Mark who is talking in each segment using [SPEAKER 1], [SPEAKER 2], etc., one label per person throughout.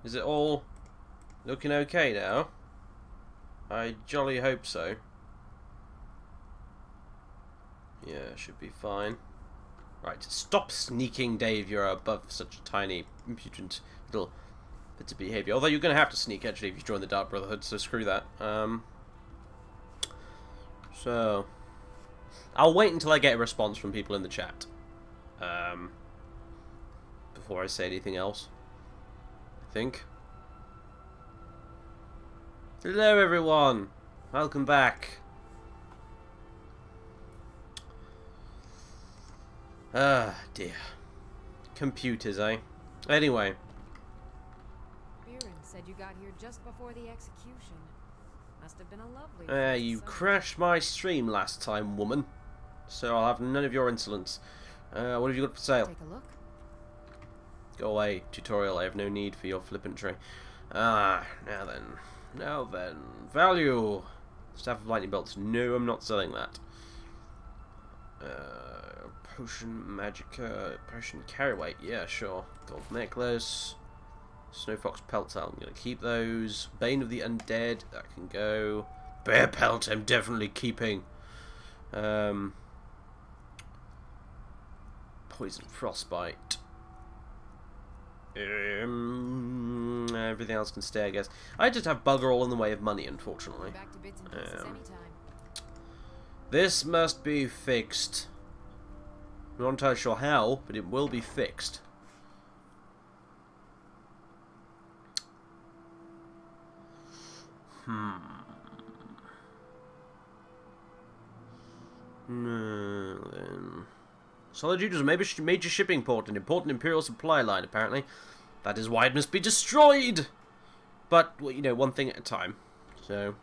[SPEAKER 1] Is it all looking okay now? I jolly hope so. Yeah, should be fine. Right, stop sneaking, Dave. You're above such a tiny, impudent little bit of behaviour. Although you're going to have to sneak, actually, if you join the Dark Brotherhood, so screw that. So, I'll wait until I get a response from people in the chat. Before I say anything else. I think. Hello, everyone. Welcome back. Ah, dear. Computers, eh? Anyway.
[SPEAKER 2] Viren said you got here just before the execution. Must have been a lovely
[SPEAKER 1] You crashed my stream last time, woman. So I'll have none of your insolence. What have you got for sale?
[SPEAKER 2] Take a look.
[SPEAKER 1] Go away, tutorial. I have no need for your flippantry. Ah, now then. Now then. Value! Staff of Lightning Bolts. No, I'm not selling that. Potion Magica. Potion Carryweight. Yeah, sure. Gold Necklace. Snowfox Pelt. I'm going to keep those. Bane of the Undead. That can go. Bear Pelt. I'm definitely keeping. Poison Frostbite. Everything else can stay, I guess. I just have bugger all in the way of money, unfortunately.
[SPEAKER 2] Back to bits and pieces anytime.
[SPEAKER 1] This must be fixed. I'm not entirely sure how, but it will be fixed. Then. Solitude is a major shipping port, an important Imperial supply line, apparently. That is why it must be destroyed! But, well, you know, one thing at a time. So,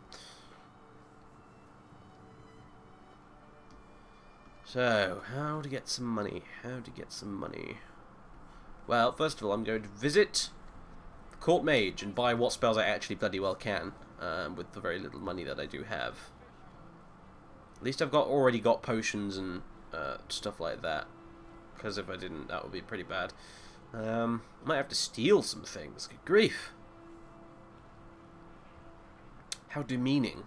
[SPEAKER 1] how to get some money? How to get some money? Well, first of all, I'm going to visit the Court Mage and buy what spells I actually bloody well can, with the very little money that I do have. At least I've already got potions and stuff like that. Because if I didn't, that would be pretty bad. Might have to steal some things. Good grief. How demeaning.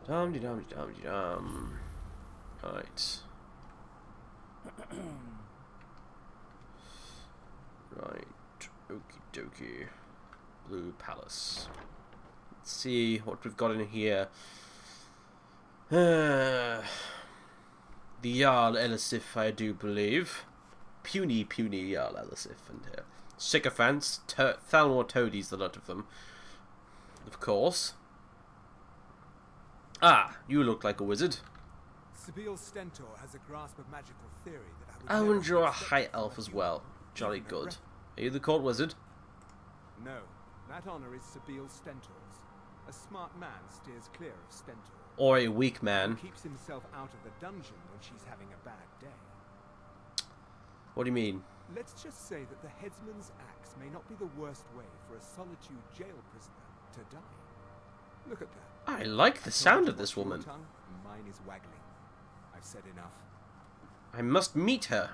[SPEAKER 1] Dum-de-dum-de-dum-de-dum. Right. Right. Okie dokie. Blue Palace. Let's see what we've got in here. The Jarl Elisif, I do believe. Puny Jarl Elisif and sycophants, Thalmor toadies, the lot of them. Of course. Ah, you look like a wizard.
[SPEAKER 3] Sibyl Stentor has a grasp of magical theory that I would
[SPEAKER 1] Oh, and you're a high elf as well. Jolly good. Are you the court wizard?
[SPEAKER 3] No, that honor is Sibyl Stentor's. A smart man steers clear of Stentor.
[SPEAKER 1] Or a weak man.
[SPEAKER 3] He keeps himself out of the dungeon when she's having a bad day.
[SPEAKER 1] What do you mean?
[SPEAKER 3] Let's just say that the headsman's axe may not be the worst way for a Solitude jail prisoner to die. Look at that.
[SPEAKER 1] I like the sound of this woman.
[SPEAKER 3] Mine is waggling. I've said enough.
[SPEAKER 1] I must meet her.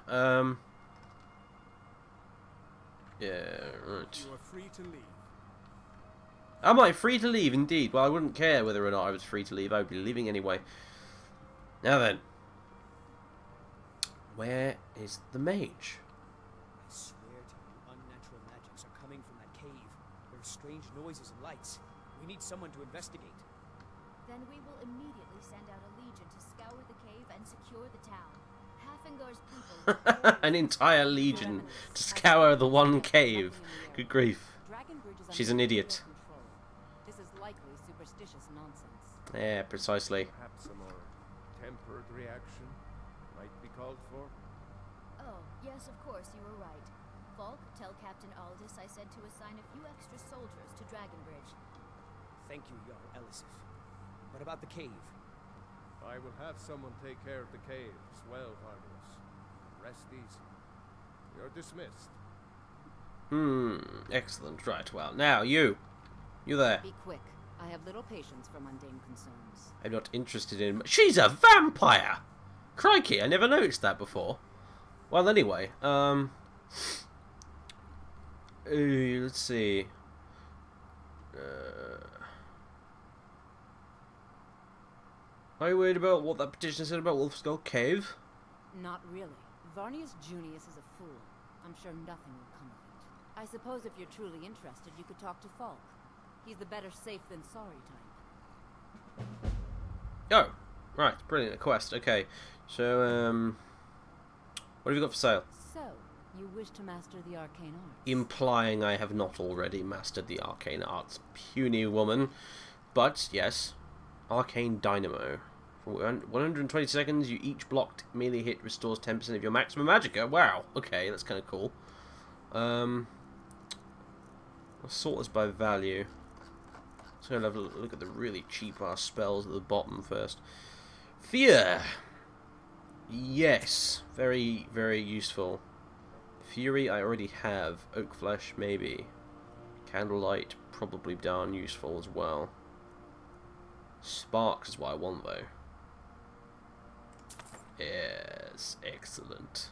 [SPEAKER 1] Yeah, right.
[SPEAKER 3] You are free to leave.
[SPEAKER 1] Am I free to leave? Indeed. Well, I wouldn't care whether or not I was free to leave. I would be leaving anyway. Now then. Where is the mage?
[SPEAKER 4] I swear to you, unnatural magics are coming from that cave. There are strange noises and lights. We need someone to investigate.
[SPEAKER 5] Then we will immediately send out a legion to scour the cave and secure the town. Hafengar's people...
[SPEAKER 1] An entire legion to scour the one cave. Good grief. She's an idiot.
[SPEAKER 2] This is likely superstitious nonsense.
[SPEAKER 1] Yeah, precisely.
[SPEAKER 6] Perhaps a more tempered reaction might be called for.
[SPEAKER 5] Oh, yes, of course, you were right. Falk, tell Captain Aldis I said to assign a few extra soldiers to Dragonbridge.
[SPEAKER 4] Thank you, Jarl Elisif. What about the cave?
[SPEAKER 6] I will have someone take care of the cave as well, Vardos. Rest easy. You're dismissed.
[SPEAKER 1] Excellent. Right, well, now, you there.
[SPEAKER 2] Be quick. I have little patience for mundane concerns.
[SPEAKER 1] I'm not interested in... She's a vampire! Crikey, I never noticed that before. Well, anyway, let's see. Are you worried about what that petition said about Wolfskull Cave?
[SPEAKER 2] Not really. Varnius Junius is a fool. I'm sure nothing will come of it. I suppose if you're truly interested, you could talk to Falk. He's the better safe than sorry type.
[SPEAKER 1] Oh, right, brilliant, a quest. Okay, so what have you got for sale?
[SPEAKER 2] So, you wish to master the arcane arts?
[SPEAKER 1] Implying I have not already mastered the arcane arts, puny woman. But yes, arcane dynamo. For 120 seconds, you each blocked melee hit restores 10% of your maximum magicka. Wow. Okay, that's kind of cool. I'll sort this by value. So I'll have a look at the really cheap ass spells at the bottom first. Fear. Yes, very, very useful. Fury I already have. Oak Flesh maybe. Candlelight probably darn useful as well. Sparks is what I want though. Yes, excellent.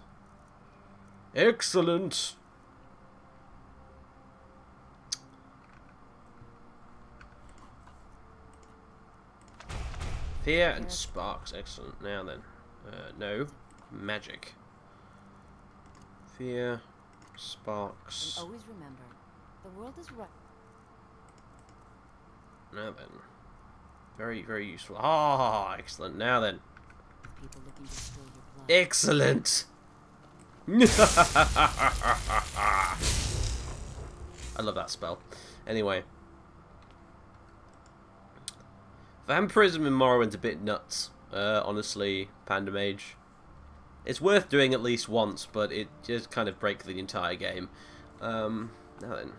[SPEAKER 1] Excellent! Fear and sparks, excellent. Now then, no, magic. Fear, sparks.
[SPEAKER 2] And always remember, the world is right.
[SPEAKER 1] Now then, very, very useful. Ah, excellent. Now then,
[SPEAKER 2] People looking to steal your blood.
[SPEAKER 1] excellent. I love that spell. Anyway. Vampirism in Morrowind's a bit nuts, honestly, Panda Mage. It's worth doing at least once, but it just kind of breaks the entire game. Now then.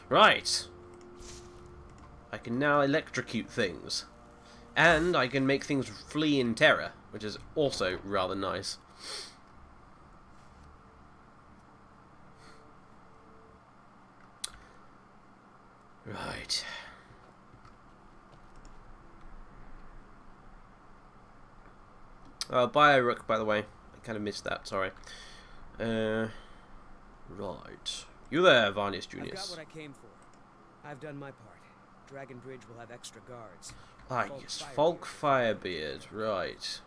[SPEAKER 1] Right! I can now electrocute things. And I can make things flee in terror, which is also rather nice. Right. Buy a rook, by the way. I kind of missed that, sorry. Right. You there, Varnius Junius.
[SPEAKER 4] I've got what I came for. I've done my part. Dragon Bridge will have extra guards.
[SPEAKER 1] Ah, yes, Falk Firebeard, right.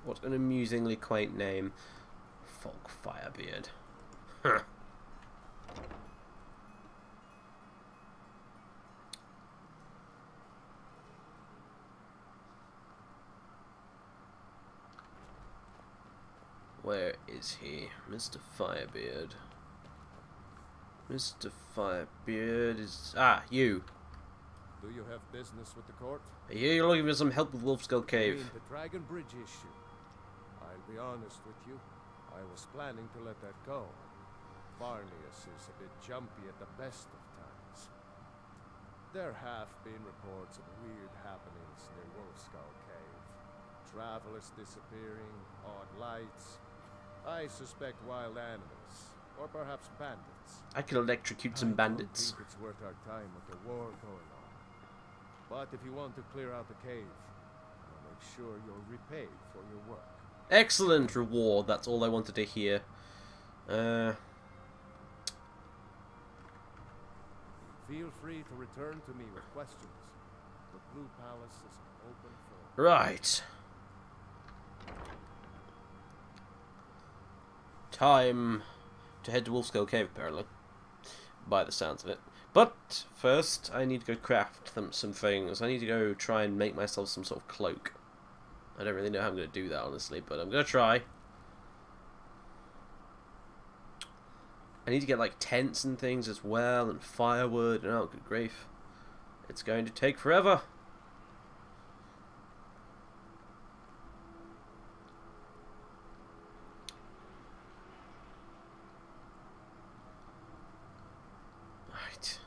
[SPEAKER 1] What an amusingly quaint name. Falk Firebeard. Huh. Where is he? Mr. Firebeard. Mr. Firebeard is... Ah, you.
[SPEAKER 6] Do you have business with the court?
[SPEAKER 1] I hear you're looking for some help with Wolfskull
[SPEAKER 6] I
[SPEAKER 1] Cave.
[SPEAKER 6] mean the Dragon Bridge issue. I'll be honest with you. I was planning to let that go. Varnius is a bit jumpy at the best of times. There have been reports of weird happenings near Wolfskull Cave. Travelers disappearing, odd lights. I suspect wild animals, or perhaps bandits.
[SPEAKER 1] I can electrocute some bandits.
[SPEAKER 6] I don't think it's worth our time with the war going on. But if you want to clear out the cave, I'll make sure you're repaid for your work.
[SPEAKER 1] Excellent reward, that's all I wanted to hear.
[SPEAKER 6] Feel free to return to me with questions. The Blue Palace is an open forum.
[SPEAKER 1] Right. Time to head to Wolfskull Cave, apparently. By the sounds of it. But first, I need to go craft some things. I need to go try and make myself some sort of cloak. I don't really know how I'm going to do that, honestly, but I'm going to try. I need to get, like, tents and things as well, and firewood, and oh, good grief. It's going to take forever. Right.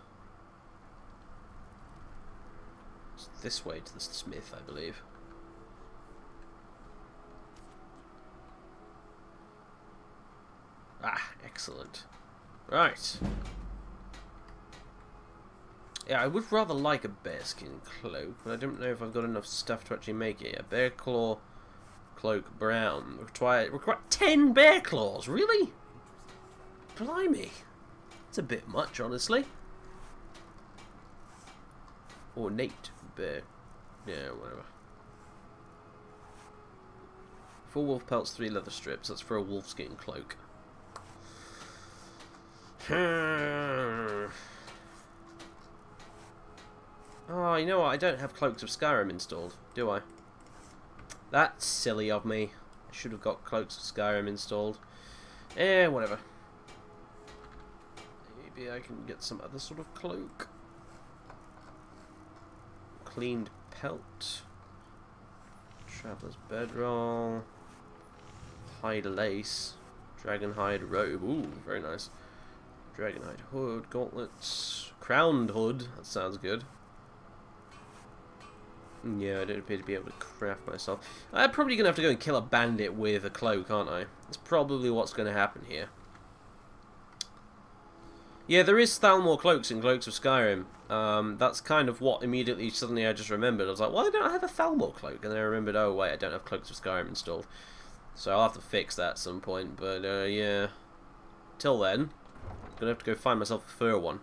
[SPEAKER 1] It's this way to the smith, I believe. Ah, excellent. Right. Yeah, I would rather like a bearskin cloak, but I don't know if I've got enough stuff to actually make it. A bear claw Cloak brown. Require 10 bear claws. Really? Blimey. It's a bit much, honestly. Ornate bear. Yeah, whatever. 4 wolf pelts, 3 leather strips. That's for a wolfskin cloak. Oh, you know what? I don't have Cloaks of Skyrim installed, do I? That's silly of me. I should have got Cloaks of Skyrim installed. Whatever. Maybe I can get some other sort of cloak. Cleaned pelt. Traveler's bedroll. Hide lace. Dragonhide robe. Ooh, very nice. Dragonhide hood. Gauntlets. Crowned hood. That sounds good. Yeah, I don't appear to be able to craft myself. I'm probably going to have to go and kill a bandit with a cloak, aren't I? That's probably what's going to happen here. Yeah, there is Thalmor cloaks in Cloaks of Skyrim. That's kind of what immediately, suddenly I just remembered. I was like, why don't I have a Thalmor cloak? And then I remembered, oh wait, I don't have Cloaks of Skyrim installed. So I'll have to fix that at some point, but yeah. Till then, I'm going to have to go find myself a fur one.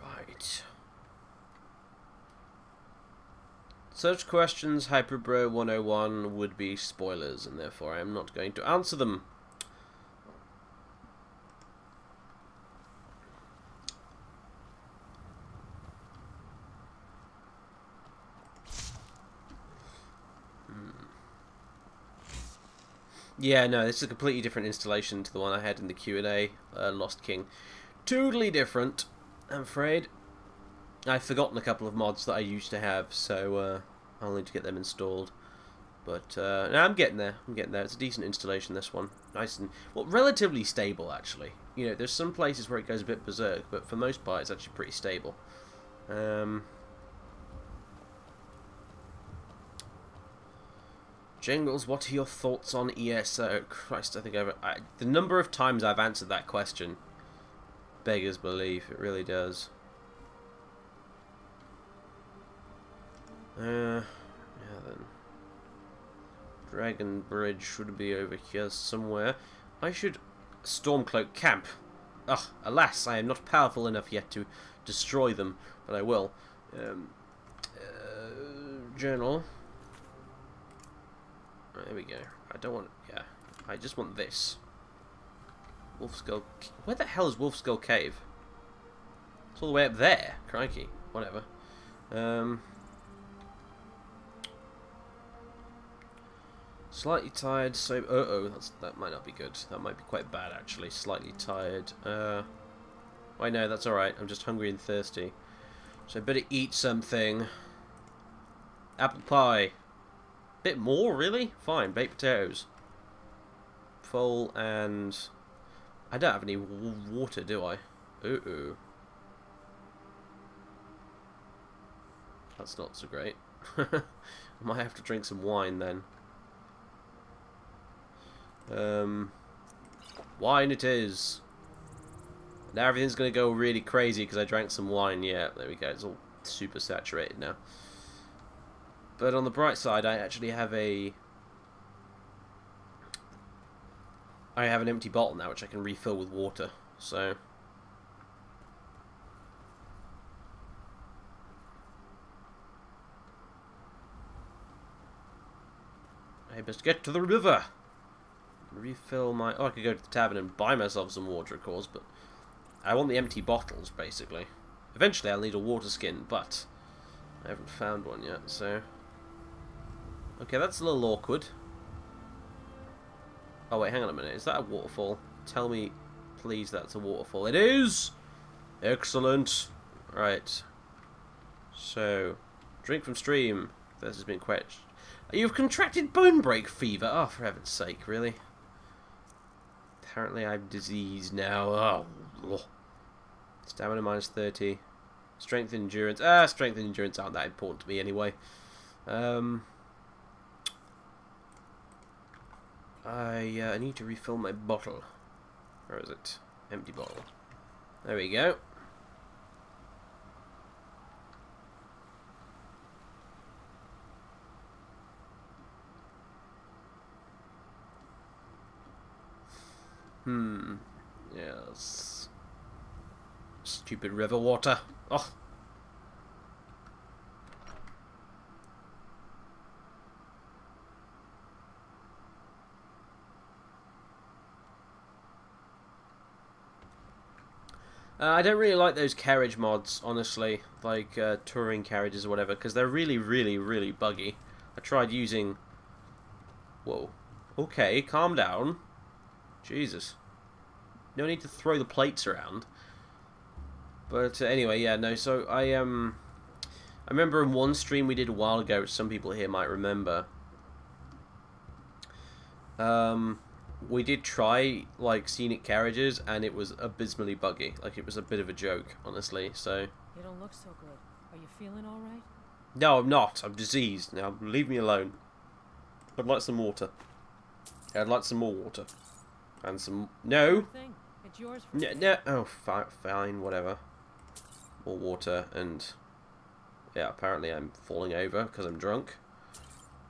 [SPEAKER 1] Right. Such questions, Hyperbro 101, would be spoilers, and therefore I am not going to answer them. Yeah, no, this is a completely different installation to the one I had in the Q&A, Lost King. Totally different, I'm afraid. I've forgotten a couple of mods that I used to have, so I'll need to get them installed. But no, I'm getting there. I'm getting there. It's a decent installation, this one. Nice and, well, relatively stable, actually. You know, there's some places where it goes a bit berserk, but for the most part, it's actually pretty stable. Jingles, what are your thoughts on ESO? Christ, I think the number of times I've answered that question beggars belief. It really does. Yeah then. Dragon Bridge should be over here somewhere. I should Stormcloak camp. Ugh, alas, I am not powerful enough yet to destroy them, but I will. Journal. There we go. I don't want... yeah. I just want this. Wolfskull... where the hell is Wolfskull Cave? It's all the way up there. Crikey. Whatever. Slightly tired, so... uh-oh. That might not be good. That might be quite bad, actually. Slightly tired. Wait, no, that's alright. I'm just hungry and thirsty. So I better eat something. Apple pie. Bit more, really? Fine, baked potatoes. Full and... I don't have any water, do I? Ooh. That's not so great. I might have to drink some wine then. Wine it is. Now everything's going to go really crazy because I drank some wine. Yeah, there we go. It's all super saturated now. But on the bright side, I actually have an empty bottle now, which I can refill with water. So I best get to the river. Refill my... oh, I could go to the tavern and buy myself some water, of course, but I want the empty bottles, basically. Eventually, I'll need a water skin, but I haven't found one yet, so... okay, that's a little awkward. Oh, wait, hang on a minute. Is that a waterfall? Tell me, please, that's a waterfall. It is! Excellent. Right. So, drink from stream. This has been quenched. You've contracted bone break fever. Oh, for heaven's sake, really? Apparently I'm diseased now. Oh. Stamina minus 30. Strength and endurance. Strength and endurance aren't that important to me anyway. I need to refill my bottle. Where is it? Empty bottle. There we go. Yes. Stupid river water. Oh. I don't really like those carriage mods, honestly, like touring carriages or whatever, because they're really, really, really buggy. I tried using... Whoa. Okay, calm down. Jesus. No need to throw the plates around. But anyway, yeah, no, so I remember in one stream we did a while ago, which some people here might remember. We did try, like, scenic carriages, and it was abysmally buggy. Like, it was a bit of a joke, honestly, so...
[SPEAKER 2] You don't look so good. Are you feeling alright?
[SPEAKER 1] No, I'm not. I'm diseased. Now, leave me alone. I'd like some water. I'd like some more water. And some... No!
[SPEAKER 2] It's yours for
[SPEAKER 1] No. Oh, fine, whatever. More water, and... Yeah, apparently I'm falling over, because I'm drunk.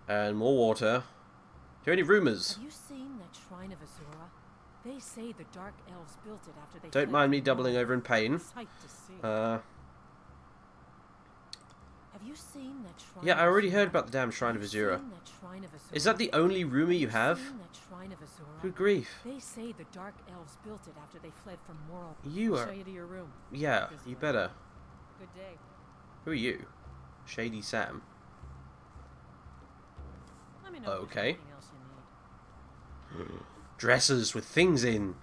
[SPEAKER 1] And more water. Hear any rumours?
[SPEAKER 2] Have you seen that shrine of Azura? They say the Dark Elves built it after they...
[SPEAKER 1] Don't mind me doubling over in pain.
[SPEAKER 2] Sight to see.
[SPEAKER 1] Have
[SPEAKER 2] you seen that shrine?
[SPEAKER 1] Yeah, I already heard about the damn Shrine of Azura. Is that the only rumour you have? Good grief.
[SPEAKER 2] They say the Dark Elves built it after they fled from Morrow.
[SPEAKER 1] You are...
[SPEAKER 2] Show you to your room.
[SPEAKER 1] Yeah, you better.
[SPEAKER 2] Good day.
[SPEAKER 1] Who are you? Shady Sam.
[SPEAKER 2] Let me know
[SPEAKER 1] Okay.
[SPEAKER 2] if there's anything else you need.
[SPEAKER 1] Dresses with things in.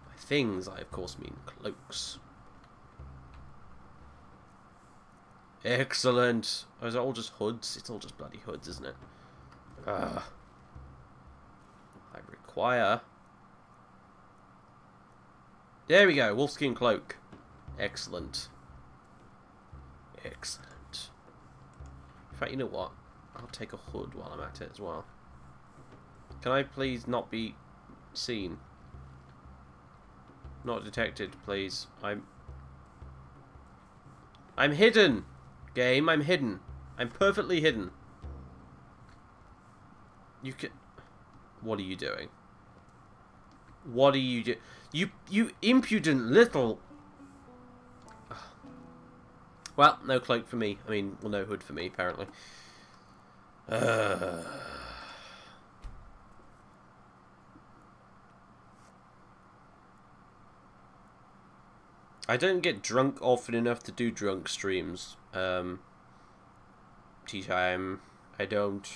[SPEAKER 1] By things, I of course mean cloaks. Excellent. Oh, is it all just hoods? It's all just bloody hoods, isn't it? I require... There we go, wolfskin cloak. Excellent. Excellent. In fact, you know what? I'll take a hood while I'm at it as well. Can I please not be seen? Not detected, please. I'm hidden! Game, I'm hidden. I'm perfectly hidden. You can... What are you doing? What are you do? You impudent little... Well, no cloak for me. I mean, well, no hood for me, apparently. I don't get drunk often enough to do drunk streams. Tea time. I don't.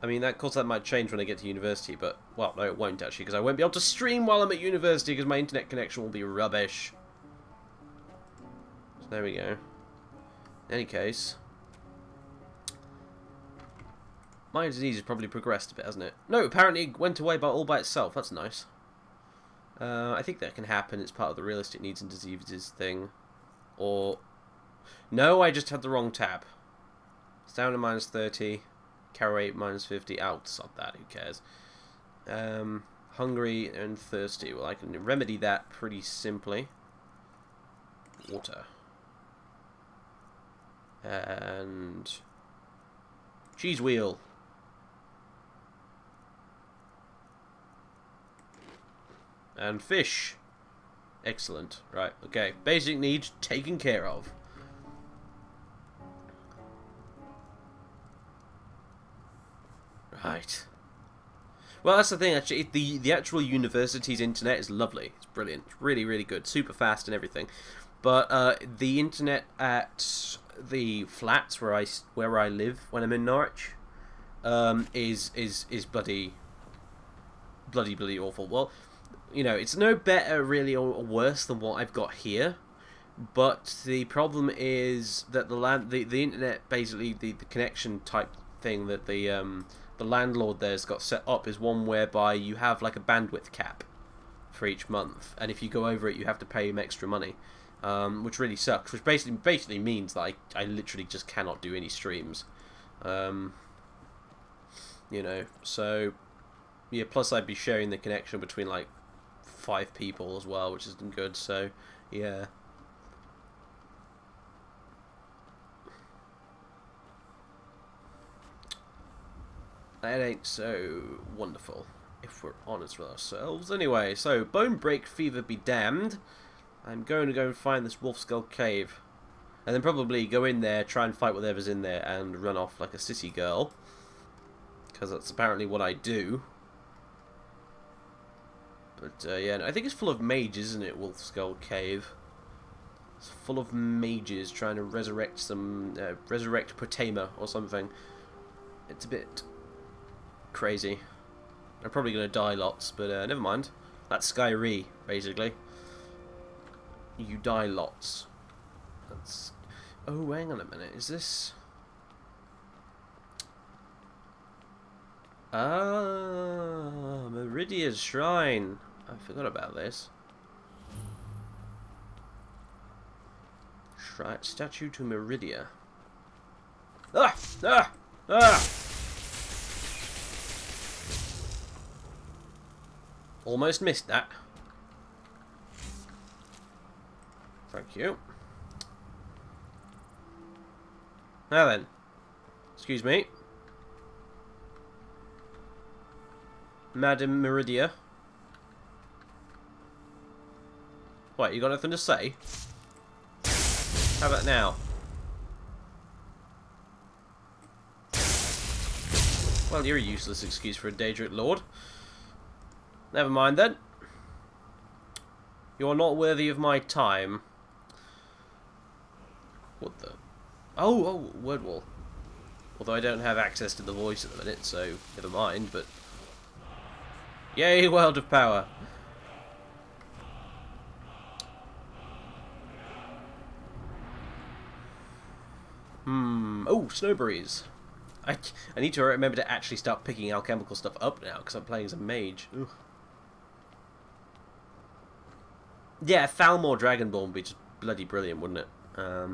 [SPEAKER 1] I mean, of course that might change when I get to university, but, well, no, it won't actually, because I won't be able to stream while I'm at university, because my internet connection will be rubbish. So there we go. In any case, my disease has probably progressed a bit, hasn't it? No, apparently it went away all by itself. That's nice. I think that can happen. It's part of the realistic needs and diseases thing. Or... No, I just had the wrong tab. It's down to -30. Carry rate -50. Oh, sod that. Who cares? Hungry and thirsty. Well, I can remedy that pretty simply. Water. And... cheese wheel. And fish. Excellent. Right, okay. Basic needs taken care of. Right. Well, that's the thing, actually. The actual university's internet is lovely. It's brilliant. It's really, really good. Super fast and everything. But the internet at the flats where I live when I'm in Norwich is bloody awful. Well, you know, it's no better really or worse than what I've got here, but the problem is that the internet, basically the connection type thing that the landlord there's got set up is one whereby you have like a bandwidth cap for each month, and if you go over it you have to pay him extra money, which really sucks, which basically means that I literally just cannot do any streams. you know, so yeah, plus I'd be sharing the connection between like 5 people as well, which isn't good, so yeah. That ain't so wonderful, if we're honest with ourselves. Anyway, so Bone Break Fever be damned. I'm going to go and find this Wolf Skull Cave. And then probably go in there, try and fight whatever's in there, and run off like a sissy girl. Because that's apparently what I do. But, yeah, no, I think it's full of mages, isn't it, Wolf Skull Cave? It's full of mages trying to resurrect some... resurrect Protema or something. It's a bit crazy. I'm probably going to die lots, but never mind. That's Skyrim, basically. You die lots. That's... Oh, hang on a minute. Is this... Ah, Meridia's Shrine. I forgot about this. Statue to Meridia. Ah! Ah! Ah! Almost missed that. Thank you. Now then. Excuse me. Madam Meridia. What, you got nothing to say? How about now? Well, you're a useless excuse for a Daedric Lord. Never mind then. You are not worthy of my time. What the... Oh, word wall. Although I don't have access to the voice at the minute, so never mind, but... Yay, World of Power! Oh, snowberries. I need to remember to actually start picking alchemical stuff up now, because I'm playing as a mage. Ugh. Yeah, Thalmor Dragonborn would be just bloody brilliant, wouldn't it?
[SPEAKER 7] How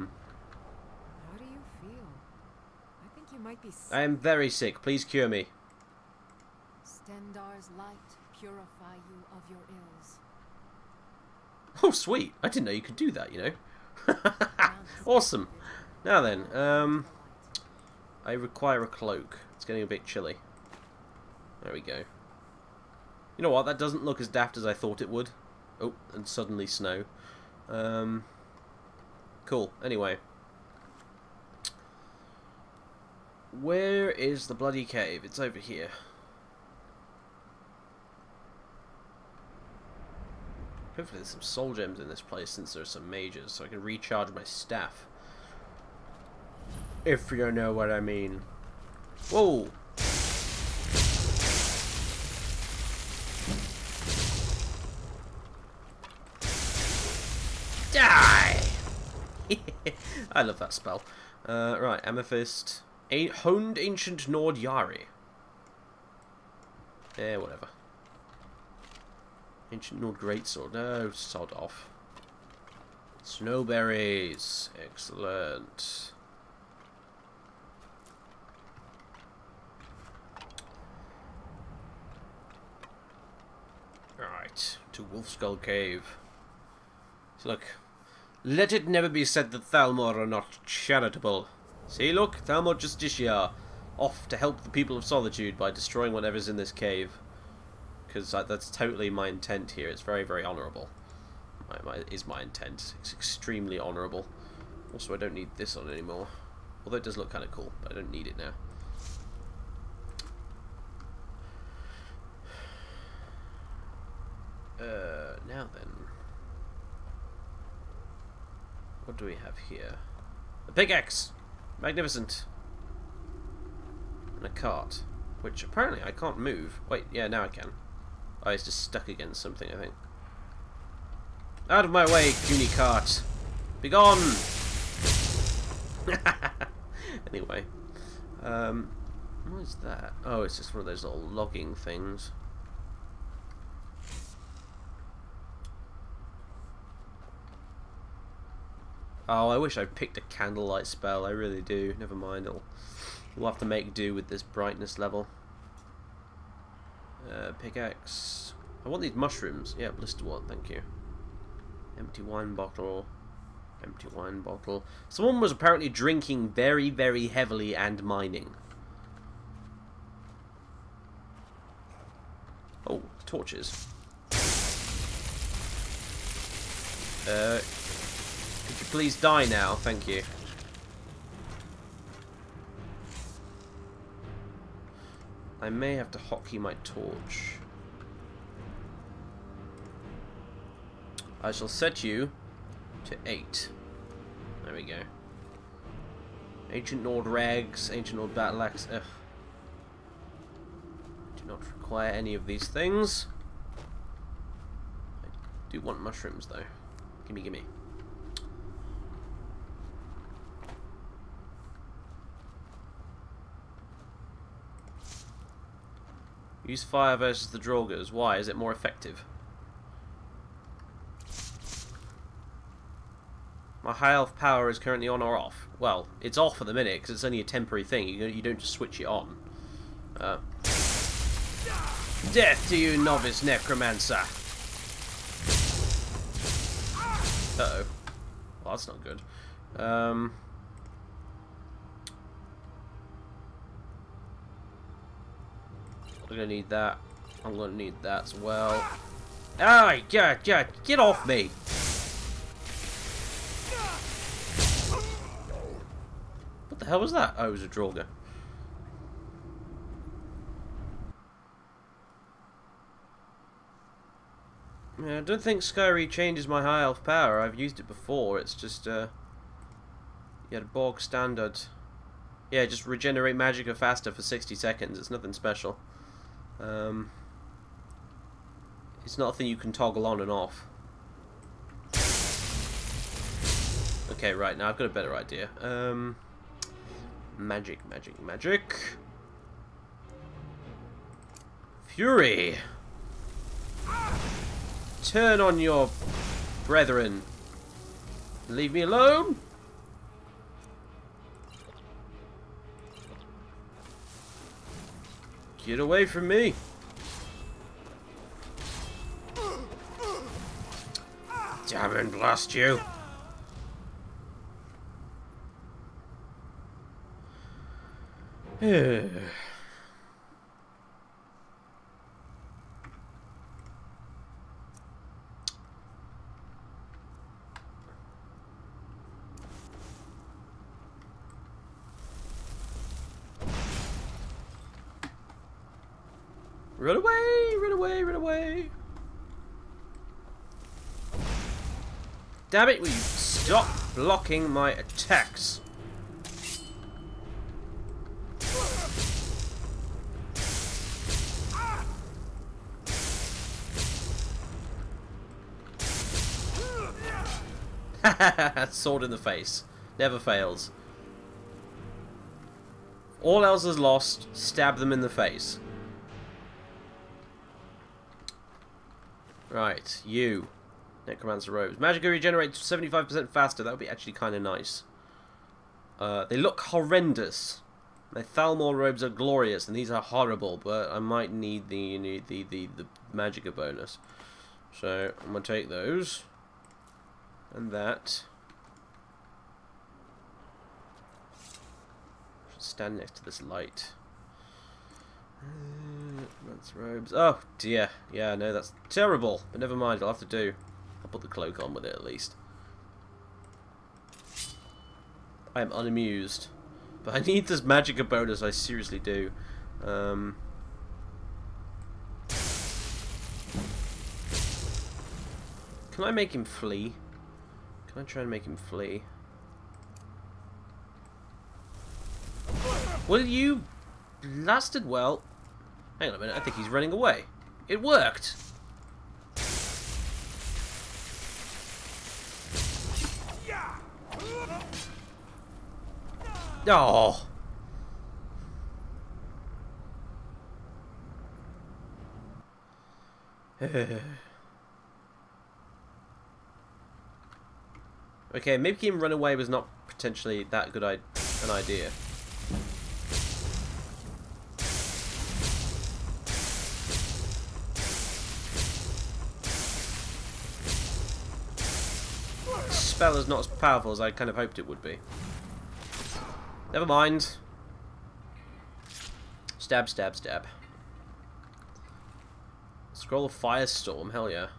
[SPEAKER 7] do you feel? I think you might be sick.
[SPEAKER 1] I am very sick. Please cure me.
[SPEAKER 7] Stendar's light purify you of your ills.
[SPEAKER 1] Oh, sweet. I didn't know you could do that, you know. Awesome. Now then, I require a cloak. It's getting a bit chilly. There we go. You know what? That doesn't look as daft as I thought it would. Oh, and suddenly snow. Cool. Anyway. Where is the bloody cave? It's over here. Hopefully there's some soul gems in this place since there's some mages, so I can recharge my staff. If you know what I mean. Whoa! Die! I love that spell. Right, Amethyst. Honed Ancient Nord Yari. Whatever. Ancient Nord Greatsword. No, sod off. Snowberries. Excellent. Right, to Wolfskull Cave. So look, let it never be said that Thalmor are not charitable. See, look, Thalmor Justicia, off to help the people of Solitude by destroying whatever's in this cave. Because that's totally my intent here. It's very, very honourable. Is my intent. It's extremely honourable. Also, I don't need this on anymore. Although it does look kind of cool, but I don't need it now. Now then. What do we have here? A pickaxe! Magnificent! And a cart. Which apparently I can't move. Wait, yeah, now I can. Oh, it's just stuck against something, I think. Out of my way, puny cart! Begone! Anyway. What is that? Oh, it's just one of those little logging things. Oh, I wish I'd picked a candlelight spell. I really do. Never mind. We'll have to make do with this brightness level. Pickaxe. I want these mushrooms. Yeah, blister one, thank you. Empty wine bottle. Empty wine bottle. Someone was apparently drinking very, very heavily and mining. Oh, torches. Could you please die now? Thank you. I may have to hotkey my torch. I shall set you to 8. There we go. Ancient Nord rags, ancient Nord battle axe. Ugh. Do not require any of these things. I do want mushrooms though. Gimme, gimme. Use fire versus the Draugrs. Why? Is it more effective? My high elf power is currently on or off. Well, it's off at the minute because it's only a temporary thing. You don't just switch it on. Death to you, novice necromancer! Uh-oh. Well, that's not good. I'm gonna need that. I'm gonna need that as well. Ah, yeah, get off me! What the hell was that? Oh, it was a Draugr. Yeah, I don't think Skyrim changes my high elf power. I've used it before. It's just yeah, bog standard. Yeah, just regenerate magicka faster for 60 seconds. It's nothing special. It's not a thing you can toggle on and off. Okay, right, now I've got a better idea. Magic. Fury! Turn on your brethren. Leave me alone! Get away from me! Damn and blast you! Run away! Run away! Run away! Damn it! Will you stop blocking my attacks? Sword in the face. Never fails. All else is lost. Stab them in the face. Right, you. Necromancer robes. Magicka regenerates 75% faster. That would be actually kind of nice. They look horrendous. My Thalmor robes are glorious, and these are horrible. But I might need the Magicka bonus. So I'm gonna take those and that. Should stand next to this light. That's robes. Oh dear. Yeah, no, that's terrible. But never mind. I'll have to do. I'll put the cloak on with it at least. I am unamused. But I need this Magicka bonus. I seriously do. Can I make him flee? Can I try and make him flee? Will you blasted well? Hang on a minute, I think he's running away. It worked! Oh! Okay, maybe him run away was not potentially that good an idea. spell is not as powerful as I kind of hoped it would be. Never mind. Stab, stab, stab. Scroll of Firestorm, hell yeah.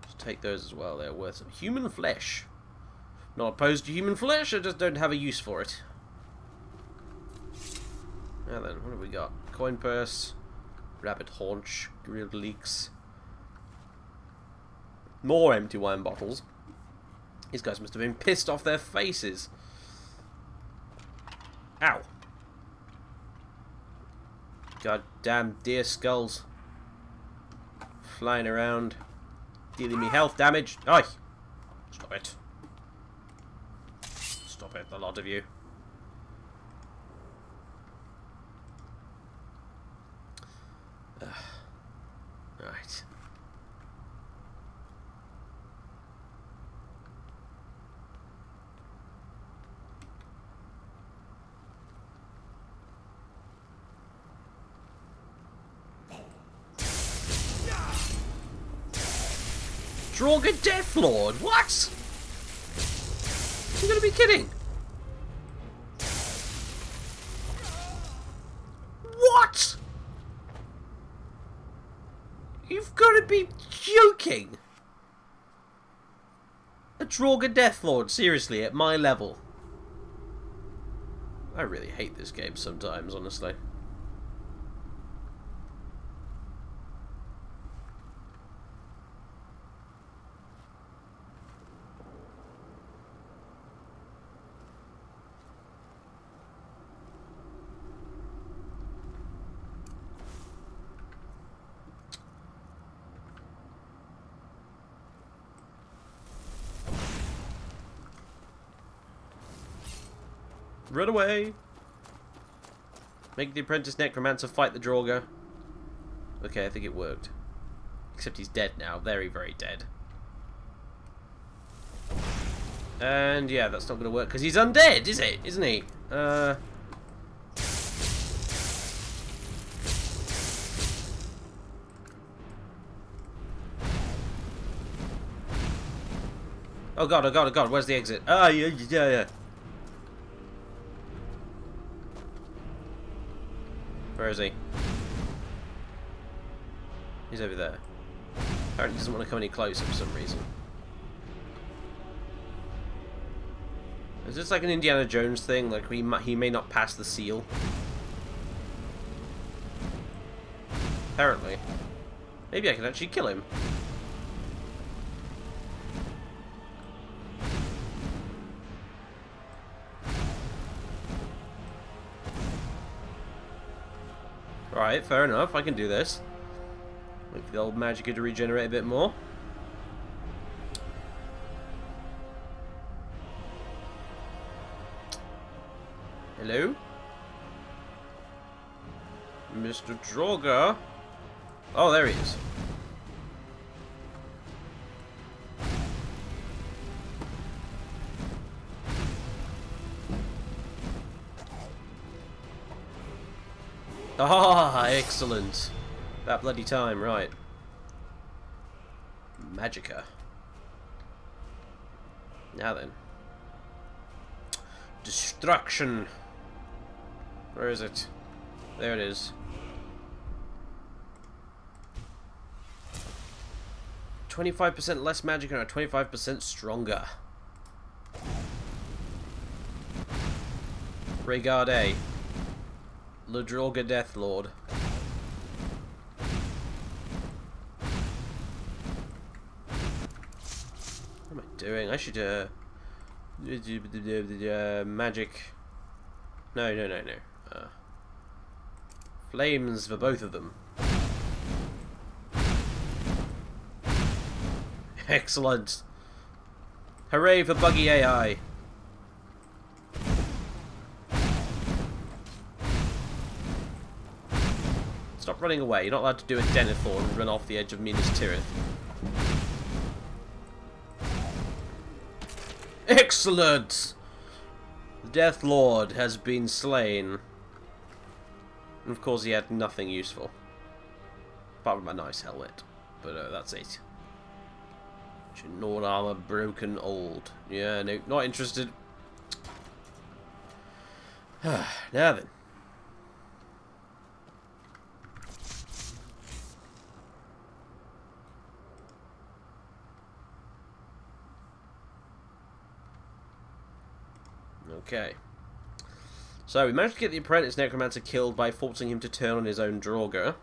[SPEAKER 1] Just take those as well, they're worth some. Human flesh. Not opposed to human flesh, I just don't have a use for it. Now then, what have we got? Coin purse, rabbit haunch, grilled leeks. More empty wine bottles. These guys must have been pissed off their faces. Ow. God damn deer skulls. Flying around. Dealing me health damage. Oi! Stop it. Stop it, the lot of you. Right. Draugr Deathlord? What? You're gonna be kidding? What? You've got to be joking! A Draugr Deathlord, seriously, at my level. I really hate this game sometimes, honestly. Run away! Make the apprentice necromancer fight the Draugr. Okay, I think it worked. Except he's dead now. Very, very dead. And yeah, that's not going to work because he's undead, is it? Isn't he? Oh god, oh god, oh god, where's the exit? Ah, yeah. Where is he? He's over there. Apparently he doesn't want to come any closer for some reason. Is this like an Indiana Jones thing? Like he may not pass the seal? Apparently. Maybe I can actually kill him. Right, fair enough, I can do this. Wait for the old magicka to regenerate a bit more. Hello? Mr. Draugr? Oh, there he is. Ah, excellent. That bloody time, right. Magicka. Now then. Destruction. Where is it? There it is. 25% less magic and 25% stronger. Regarde. Le Draugr Deathlord. What am I doing? I should magic. No. Flames for both of them. Excellent. Hooray for buggy AI. Stop running away. You're not allowed to do a Denethor and run off the edge of Minas Tirith. Excellent! The Death Lord has been slain. And of course he had nothing useful. Apart from a nice helmet. But that's it. Ignored armor, broken, old. Yeah, no, not interested. Now then. Okay. So, we managed to get the apprentice necromancer killed by forcing him to turn on his own Draugr.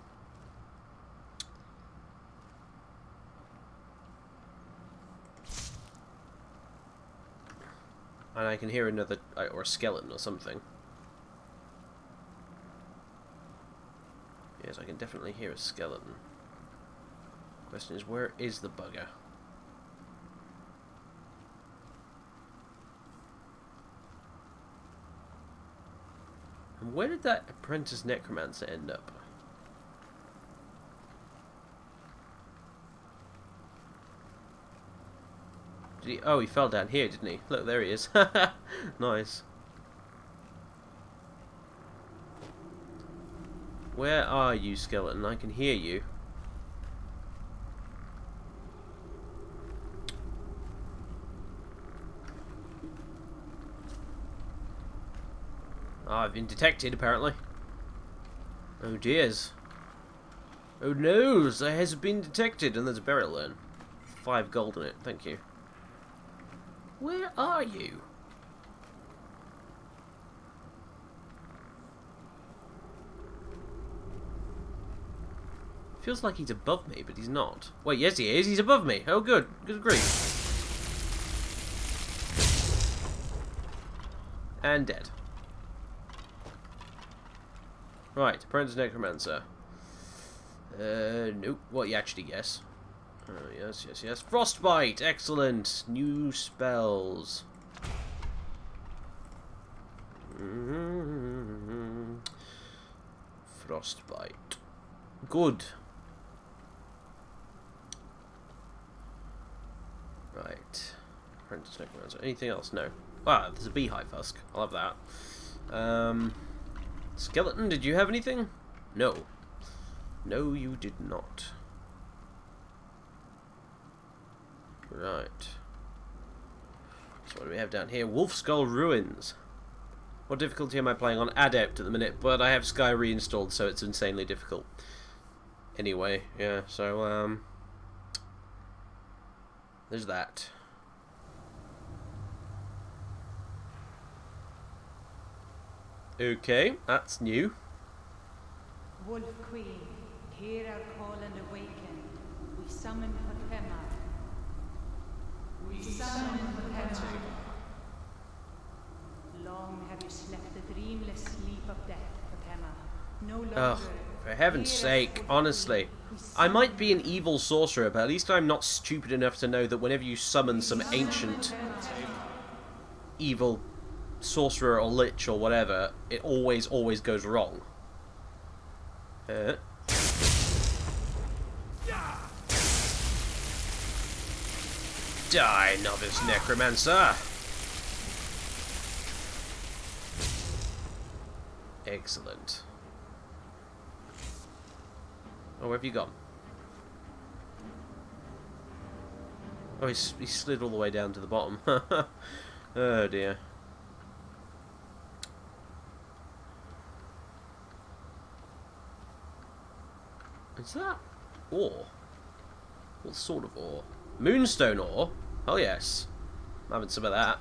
[SPEAKER 1] And I can hear another, or a skeleton or something. Yes, I can definitely hear a skeleton. Question is, where is the bugger? And where did that apprentice necromancer end up? Did he? Oh, he fell down here, didn't he? Look, there he is. Nice. Where are you, skeleton? I can hear you. Oh, I've been detected, apparently. Oh, dears. Oh, no! I has been detected, and there's a burial urn. 5 gold in it, thank you. Where are you? Feels like he's above me, but he's not. Wait, yes he is. He's above me. Oh, good. Good grief. And dead. Right, apprentice necromancer. Nope. What you actually guess? Oh, yes, yes, yes. Frostbite! Excellent! New spells. Frostbite. Good. Right. Apprentice necromancer. Anything else? No. Ah, there's a beehive husk. I'll have that. Skeleton, did you have anything? No. No, you did not. Right. So what do we have down here? Wolf Skull Ruins. What difficulty am I playing on? Adept at the minute, but I have Skyrim reinstalled, so it's insanely difficult. Anyway, yeah, so, there's that. Okay, that's new.
[SPEAKER 8] Wolf Queen, hear our call and awaken. We summon Potema. We summon Potema. Long have you slept the dreamless sleep of death, Potema. No longer.
[SPEAKER 1] Ugh, for heaven's sake, honestly. I might be an evil sorcerer, but at least I'm not stupid enough to know that whenever you summon some ancient evil sorcerer or lich or whatever, it always goes wrong. Die, novice necromancer! Excellent. Oh, where have you gone? Oh, he slid all the way down to the bottom. Oh dear. Is that ore? What sort of ore? Moonstone ore? Oh yes. I'm having some of that.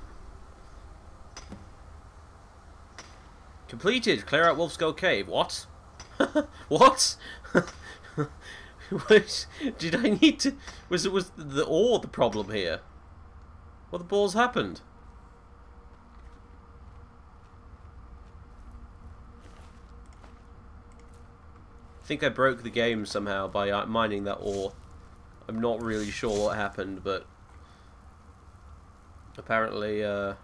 [SPEAKER 1] Completed. Clear out Wolfskull Cave. What? What? Wait, did I need to... Was the ore the problem here? What the balls happened? I think I broke the game somehow by mining that ore. I'm not really sure what happened, but apparently, alright,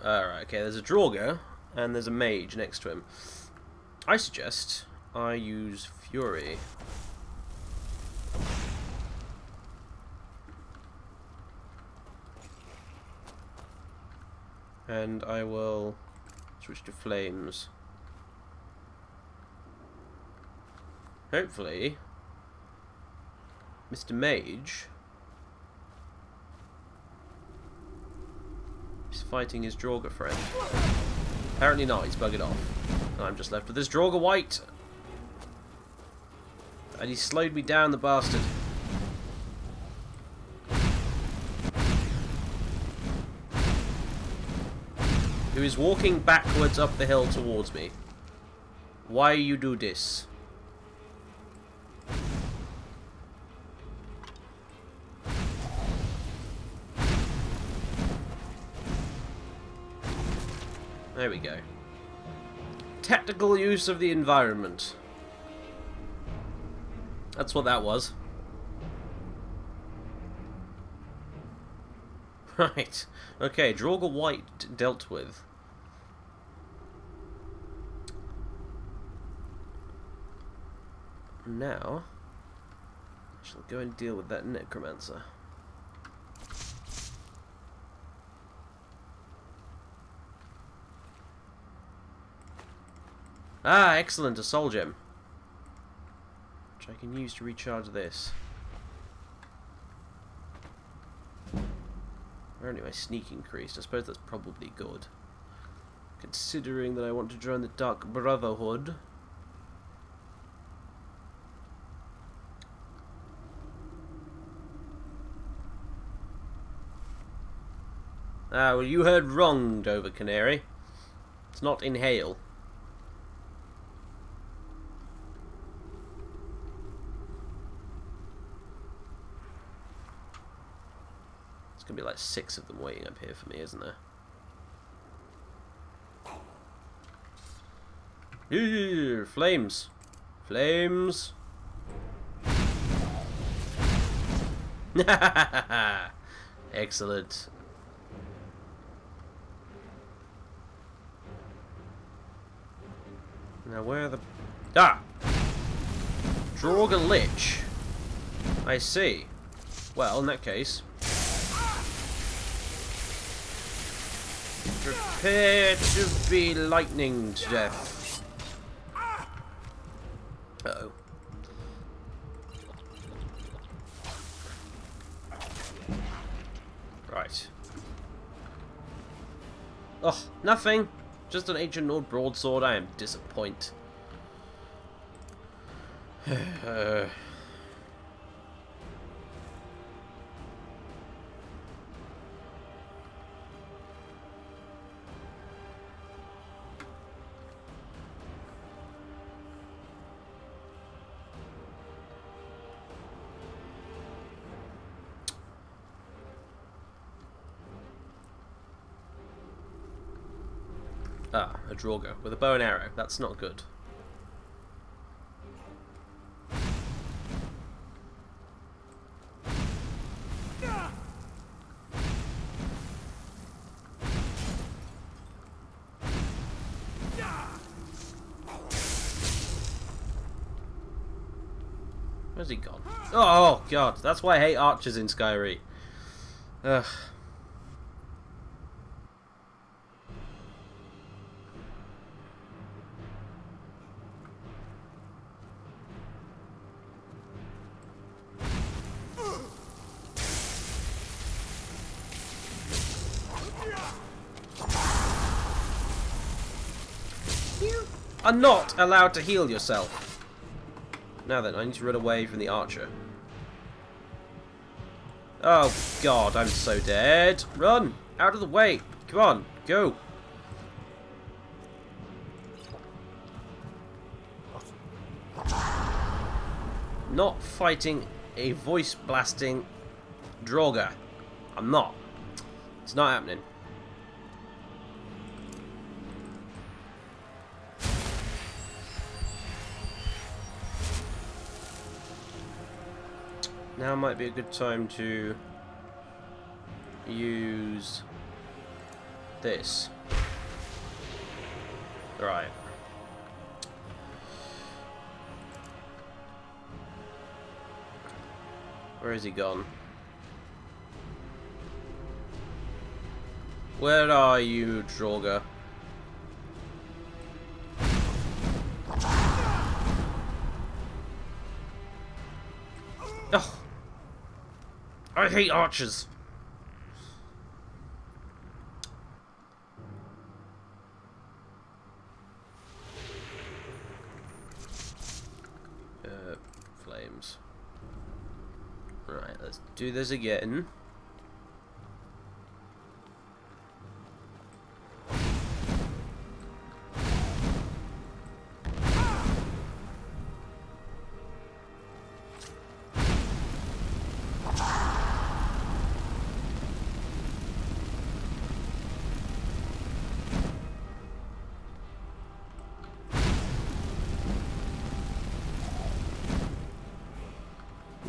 [SPEAKER 1] okay, there's a Draugr, and there's a mage next to him. I suggest I use Fury. And I will switch to Flames. Hopefully, Mr. Mage is fighting his Draugr friend. Apparently not, he's buggered off. And I'm just left with this Draugr White. And he slowed me down, the bastard. Who is walking backwards up the hill towards me. Why you do this? There we go. Tactical use of the environment. That's what that was. Right. Okay, Draugr White dealt with. Now, I shall go and deal with that necromancer. Ah, excellent, a soul gem. Which I can use to recharge this. Apparently my sneak increased. I suppose that's probably good. Considering that I want to join the Dark Brotherhood. Ah, well, you heard wrong, Dover Canary. It's not inhale. There's gonna be like 6 of them waiting up here for me, isn't there? Ew, flames! Flames! Excellent. Now where are the... Ah! Draugr Lich. I see. Well, in that case... prepare to be lightning to death. Uh-oh. Right. Oh, nothing. Just an ancient Nord broadsword. I am disappointed. Ah, a Draugr with a bow and arrow. That's not good. Where's he gone? Oh god, that's why I hate archers in Skyrim. Ugh. Are not allowed to heal yourself. Now then, I need to run away from the archer. Oh god, I'm so dead. Run! Out of the way! Come on, go! Not fighting a voice blasting Draugr. I'm not. It's not happening. Now might be a good time to use this. Right. Where has he gone? Where are you, Draugr? Oh, I hate archers. Flames. Right, let's do this again.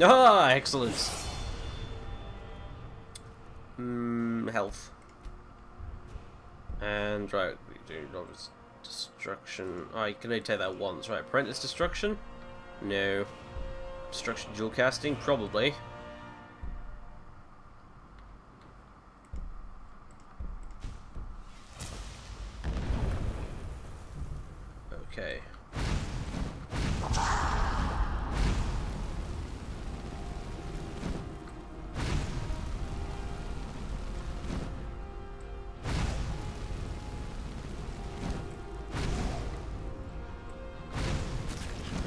[SPEAKER 1] Ah, excellent. Health. And right, we do destruction. Oh, you can only take that once, right? Apprentice destruction? No. Destruction dual casting? Probably. Okay.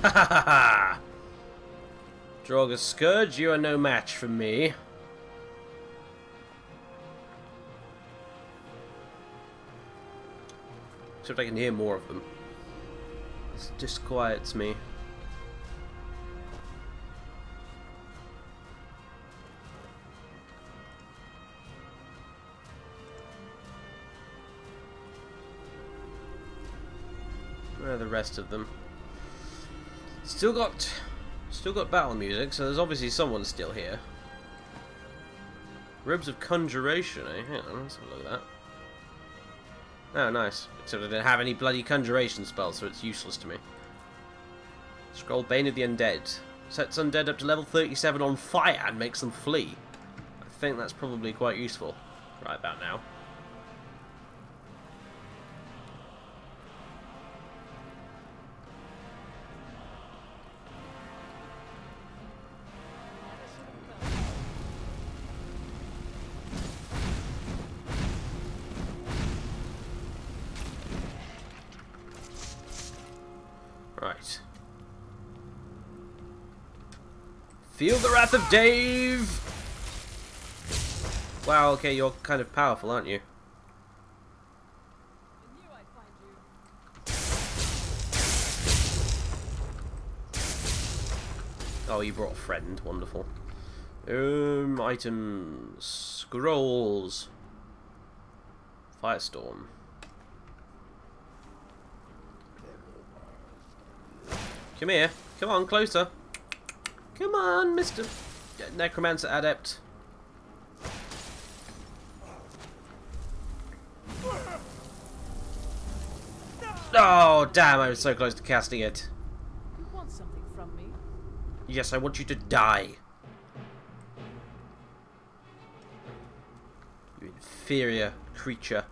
[SPEAKER 1] Ha ha ha ha! Draugr Scourge, you are no match for me. Except I can hear more of them. This disquiets me. Where are the rest of them? Still got battle music, so there's obviously someone still here. Robes of Conjuration, eh? Hang on, let's have a look at that. Oh, nice. Except I don't have any bloody conjuration spells, so it's useless to me. Scroll Bane of the Undead. Sets undead up to level 37 on fire and makes them flee. I think that's probably quite useful right about now. Right. Feel the wrath of Daeve! Wow, okay, you're kind of powerful, aren't you? Oh, you brought a friend. Wonderful. Items. Scrolls. Firestorm. Come here. Come on, closer. Come on, Mr. Necromancer Adept. Oh, damn, I was so close to casting it.
[SPEAKER 9] You want something from me?
[SPEAKER 1] Yes, I want you to die. You inferior creature.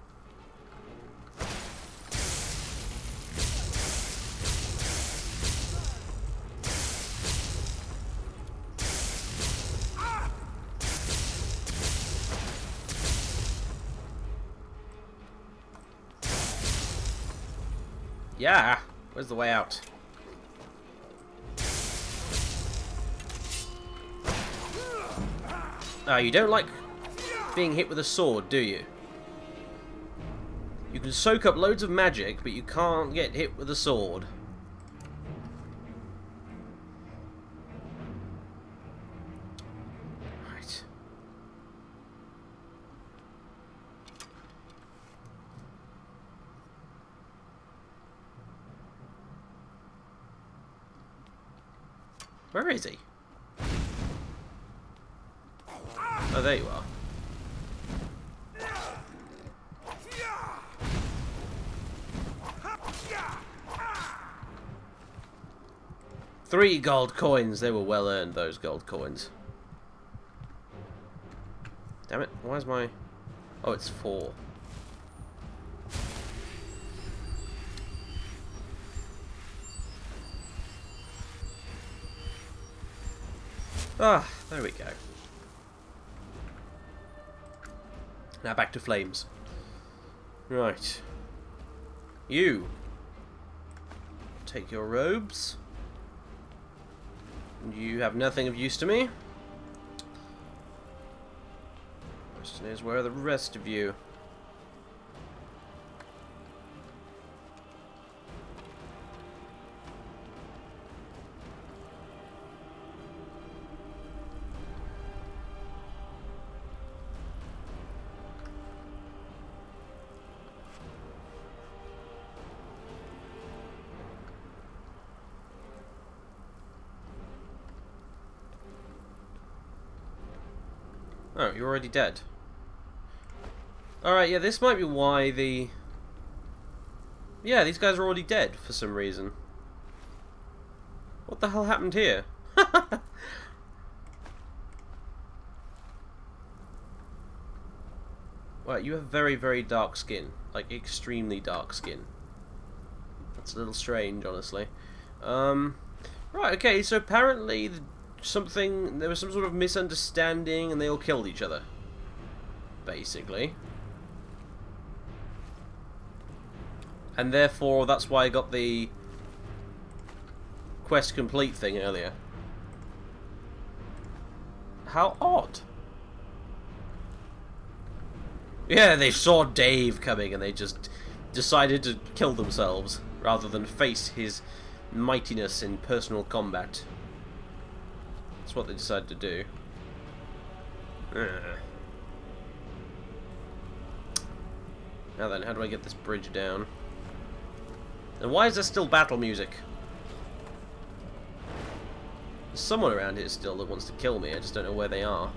[SPEAKER 1] Yeah, where's the way out? Oh, you don't like being hit with a sword, do you? You can soak up loads of magic, but you can't get hit with a sword. Right. Where is he? Oh, there you are. Three gold coins. They were well earned, those gold coins. Damn it. Why is my... Oh, it's 4. Ah, there we go. Now back to flames. Right. You. Take your robes. You have nothing of use to me. Question is, where are the rest of you? Oh, you're already dead. Alright, yeah, this might be why the... Yeah, these guys are already dead for some reason. What the hell happened here? Well, you have very, very dark skin. Like, extremely dark skin. That's a little strange, honestly. Right, okay, so apparently there was some sort of misunderstanding and they all killed each other. Basically. And therefore, that's why I got the quest complete thing earlier. How odd. Yeah, they saw Daeve coming and they just decided to kill themselves rather than face his mightiness in personal combat. That's what they decided to do. Now then, how do I get this bridge down? And why is there still battle music? There's someone around here still that wants to kill me, I just don't know where they are.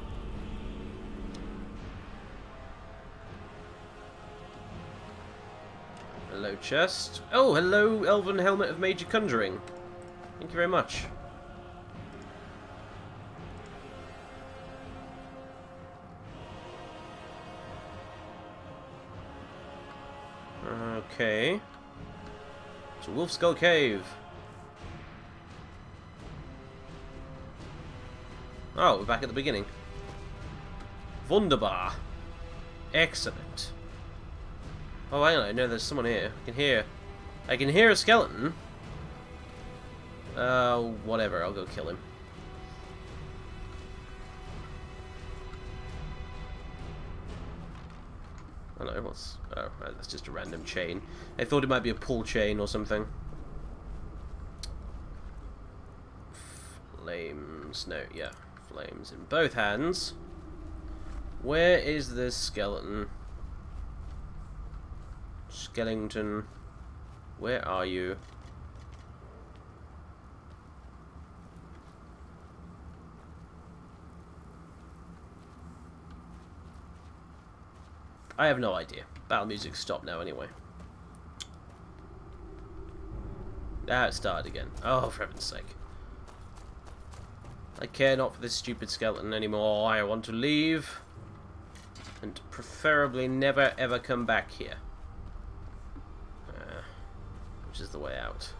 [SPEAKER 1] Hello, chest. Oh, hello, Elven Helmet of Major Conjuring. Thank you very much. Okay. So, Wolf Skull Cave. Oh, we're back at the beginning. Wunderbar. Excellent. Oh, hang on, I know there's someone here. I can hear a skeleton. Whatever, I'll go kill him. I don't know, what's... Oh, that's just a random chain. I thought it might be a pull chain or something. Flames... No, yeah. Flames in both hands. Where is this skeleton? Skeleton. Where are you? I have no idea. Battle music stopped now anyway. Ah, it started again. Oh, for heaven's sake. I care not for this stupid skeleton anymore. I want to leave. And preferably never ever come back here. Which is the way out.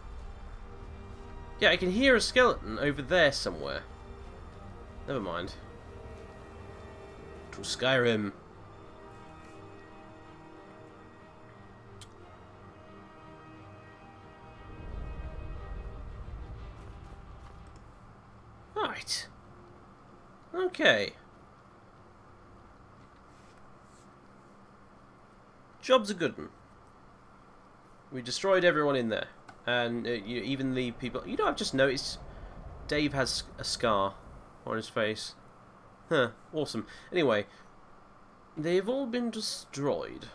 [SPEAKER 1] Yeah, I can hear a skeleton over there somewhere. Never mind. To Skyrim. Right. Okay. Job's a good one. We destroyed everyone in there. And even the people... You know, I've just noticed Daeve has a scar on his face. Huh, awesome. Anyway, they've all been destroyed.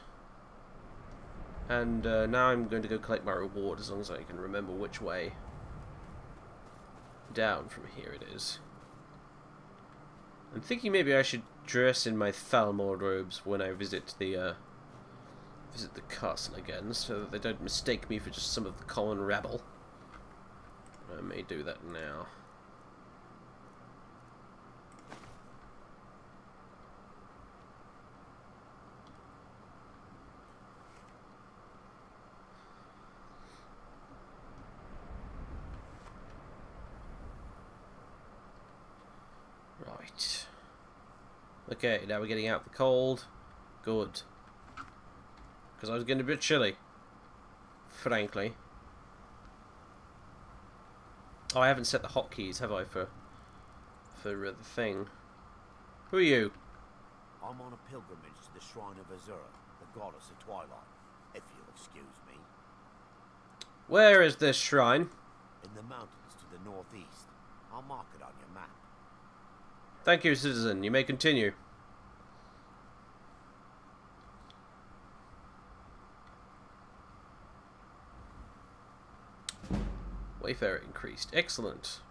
[SPEAKER 1] And now I'm going to go collect my reward as long as I can remember which way. Down from here it is. I'm thinking maybe I should dress in my Thalmor robes when I visit the castle again, so that they don't mistake me for just some of the common rabble. I may do that now. Right. Okay, now we're getting out the cold. Good. Because I was getting a bit chilly. Frankly. Oh, I haven't set the hotkeys, have I, for the thing? Who are you?
[SPEAKER 10] I'm on a pilgrimage to the shrine of Azura, the goddess of twilight, if you'll excuse me.
[SPEAKER 1] Where is this shrine?
[SPEAKER 10] In the mountains to the northeast. I'll mark it on your map.
[SPEAKER 1] Thank you, citizen. You may continue. Wayfarer increased. Excellent.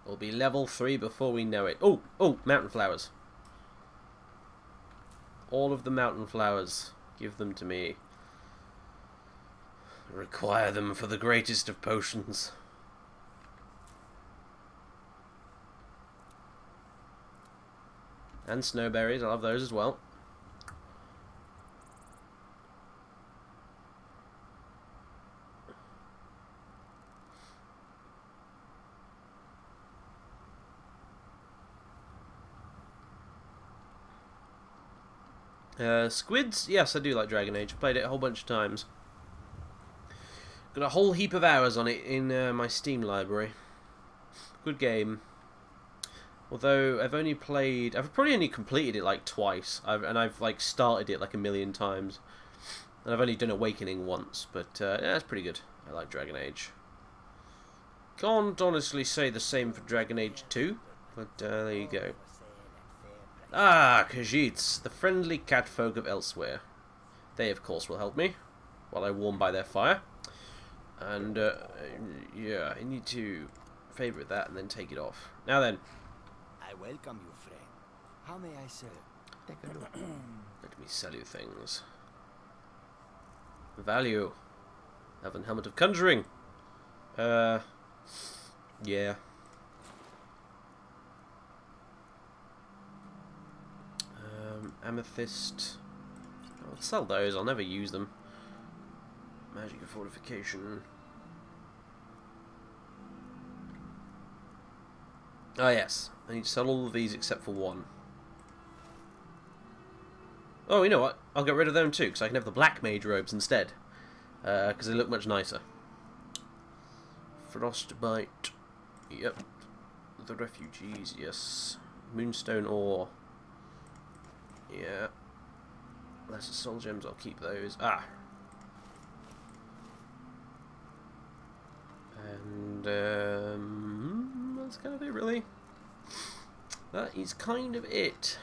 [SPEAKER 1] We'll be level 3 before we know it. Oh, mountain flowers. All of the mountain flowers. Give them to me. Require them for the greatest of potions. And snowberries. I'll have those as well. Squids? Yes, I do like Dragon Age. I played it a whole bunch of times. Got a whole heap of hours on it in my Steam library. Good game. Although I've probably only completed it like twice. I've like started it like a million times. And I've only done Awakening once, but yeah, it's pretty good. I like Dragon Age. Can't honestly say the same for Dragon Age 2, but there you go. Ah, Khajiits, the friendly catfolk of elsewhere. They, of course, will help me, while I warm by their fire. And, yeah, I need to favourite that and then take it off. Now then.
[SPEAKER 10] I welcome you, friend. How may I serve? Take a look.
[SPEAKER 1] Let me sell you things. Value. Elven Helmet of Conjuring. Yeah. Amethyst. I'll sell those, I'll never use them. Magic of Fortification. Ah, yes. I need to sell all of these except for one. Oh, you know what? I'll get rid of them too, because I can have the black mage robes instead. Because they look much nicer. Frostbite. Yep. The refugees, yes. Moonstone ore. Yeah. Lesser soul gems, I'll keep those. Ah. And, that's kind of it, really. That is kind of it.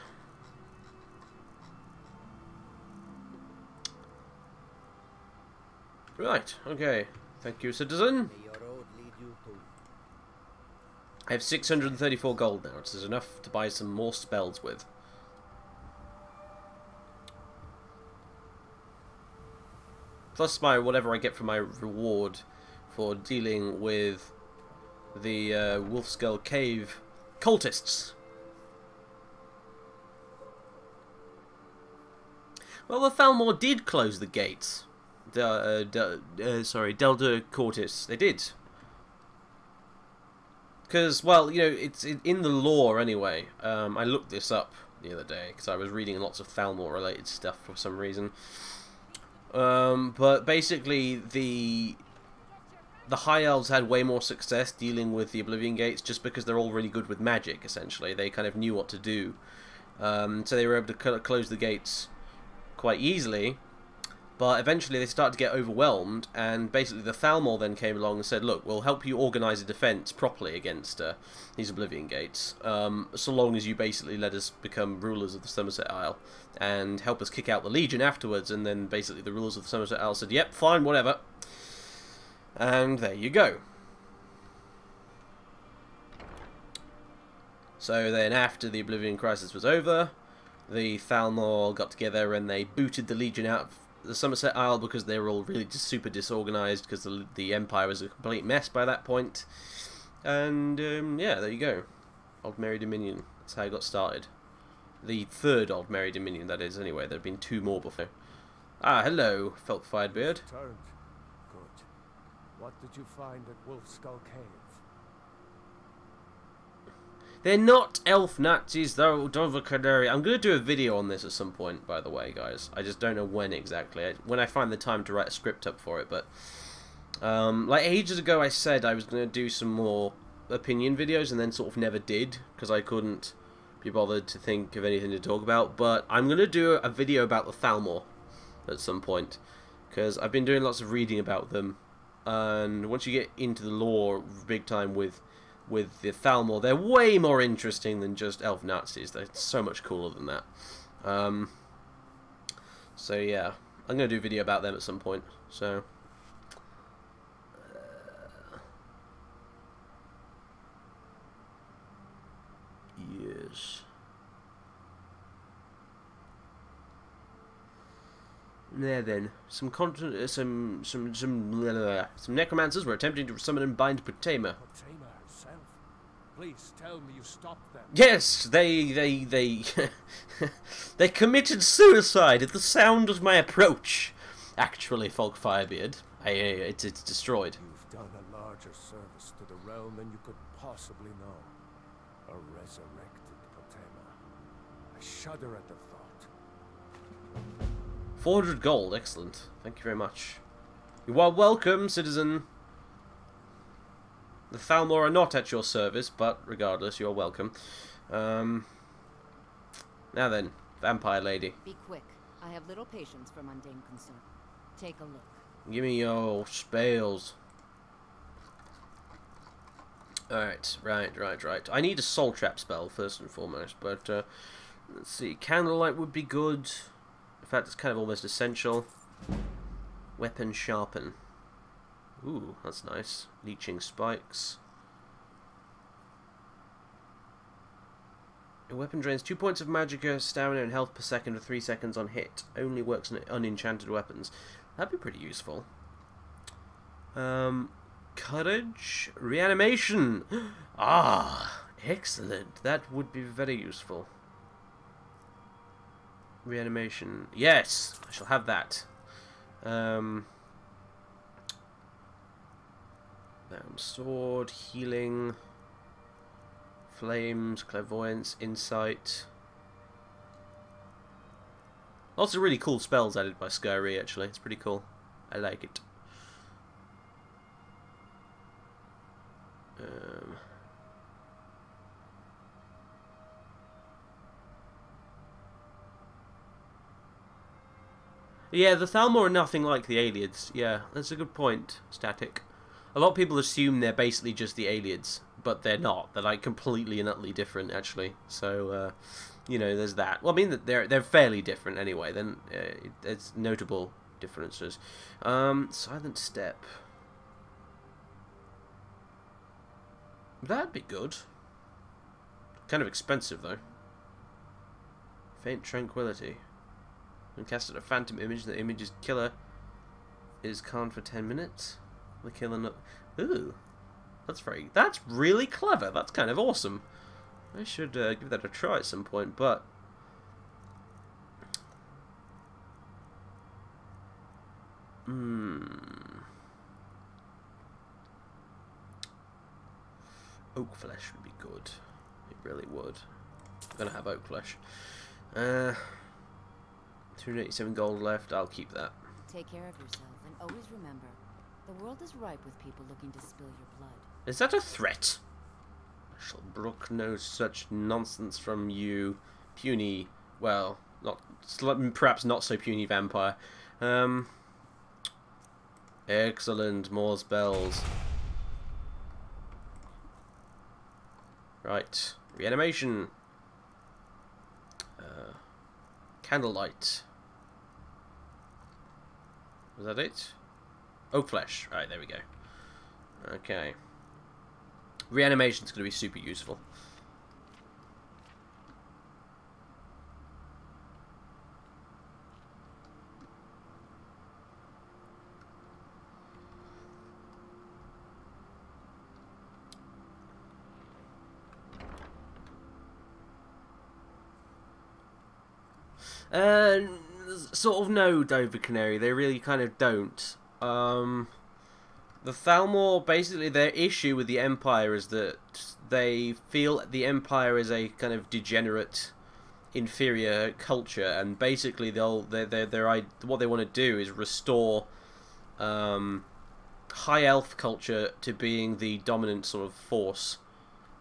[SPEAKER 1] Right, okay. Thank you, citizen. I have 634 gold now, which is enough to buy some more spells with. Plus whatever I get from my reward for dealing with the Wolfskull Cave cultists. Well, the Thalmor did close the gates. Sorry, Delta Cortis. They did. Because, well, you know, it's in the lore anyway. I looked this up the other day because I was reading lots of Thalmor-related stuff for some reason. But basically, the High Elves had way more success dealing with the Oblivion Gates just because they're all really good with magic, essentially. They kind of knew what to do. So they were able to close the gates quite easily. But eventually they started to get overwhelmed, and basically the Thalmor then came along and said, look, we'll help you organise a defence properly against these Oblivion Gates, so long as you basically let us become rulers of the Somerset Isle, and help us kick out the Legion afterwards. And then basically the rulers of the Somerset Isle said, yep, fine, whatever. And there you go. So then after the Oblivion Crisis was over, the Thalmor got together and they booted the Legion out of the Somerset Isle because they were all really just super disorganised because the Empire was a complete mess by that point. And yeah, there you go. Aldmeri Dominion. That's how I got started. The third Aldmeri Dominion, that is, anyway. There have been two more before. Ah, hello, Felk-Fired Beard.
[SPEAKER 6] Turned. Good. What did you find at Wolfskull Cave?
[SPEAKER 1] They're not elf Nazis, though, Dover Canary. I'm going to do a video on this at some point, by the way, guys. I just don't know when exactly. When I find the time to write a script up for it, but... like, ages ago I said I was going to do some more opinion videos, and then sort of never did, because I couldn't be bothered to think of anything to talk about. But I'm going to do a video about the Thalmor at some point, because I've been doing lots of reading about them, and once you get into the lore big time with the Thalmor, they're way more interesting than just elf Nazis. They're so much cooler than that. So yeah, I'm going to do a video about them at some point. So yes. There then, some necromancers were attempting to summon and bind Potema.
[SPEAKER 6] Potema herself? Please tell me you stopped them.
[SPEAKER 1] Yes, they they committed suicide at the sound of my approach. Actually, Folk Firebeard, it's destroyed.
[SPEAKER 6] You've done a larger service to the realm than you could possibly know. A resurrected Potema. I shudder at the thought.
[SPEAKER 1] 400 gold, excellent. Thank you very much. You are welcome, citizen. The Thalmor are not at your service, but regardless, you're welcome. Now then, vampire lady.
[SPEAKER 2] Be quick. I have little patience for mundane concern. Take a look.
[SPEAKER 1] Give me your spells. Alright, right. I need a soul trap spell, first and foremost, but let's see. Candlelight would be good. In fact, it's kind of almost essential. Weapon sharpen. Ooh, that's nice. Leeching spikes. A weapon drains 2 points of magicka, stamina, and health per second for 3 seconds on hit. Only works on unenchanted weapons. That'd be pretty useful. Courage. Reanimation. Ah, excellent. That would be very useful. Reanimation. Yes, I shall have that. Sword, healing, flames, clairvoyance, insight. Lots of really cool spells added by Skyrim, actually. It's pretty cool. I like it. Yeah, the Thalmor are nothing like the aliens. Yeah, that's a good point, Static. A lot of people assume they're basically just the aliens, but they're not. They're like completely and utterly different, actually. So, you know, there's that. Well, I mean, they're fairly different anyway. Then it's notable differences. Silent Step. That'd be good. Kind of expensive though. Faint Tranquility. When casted a phantom image, the image's killer is calmed for 10 minutes. The killer not. Ooh, that's really clever. That's kind of awesome. I should give that a try at some point, but oak flesh would be good. It really would. I'm gonna have oak flesh. 287 gold left. I'll keep that.
[SPEAKER 2] Take care of yourself, and always remember, the world is ripe with people looking to spill your blood.
[SPEAKER 1] Is that a threat? I shall brook no such nonsense from you, puny, well, perhaps not so puny vampire. Excellent, more spells. Right, reanimation. Candlelight. Was that it? Oak flesh. Right, there we go. Okay. Reanimation's going to be super useful. Sort of no, Dover Canary. They really kind of don't. The Thalmor, basically, their issue with the Empire is that they feel the Empire is a kind of degenerate, inferior culture, and basically what they want to do is restore high elf culture to being the dominant sort of force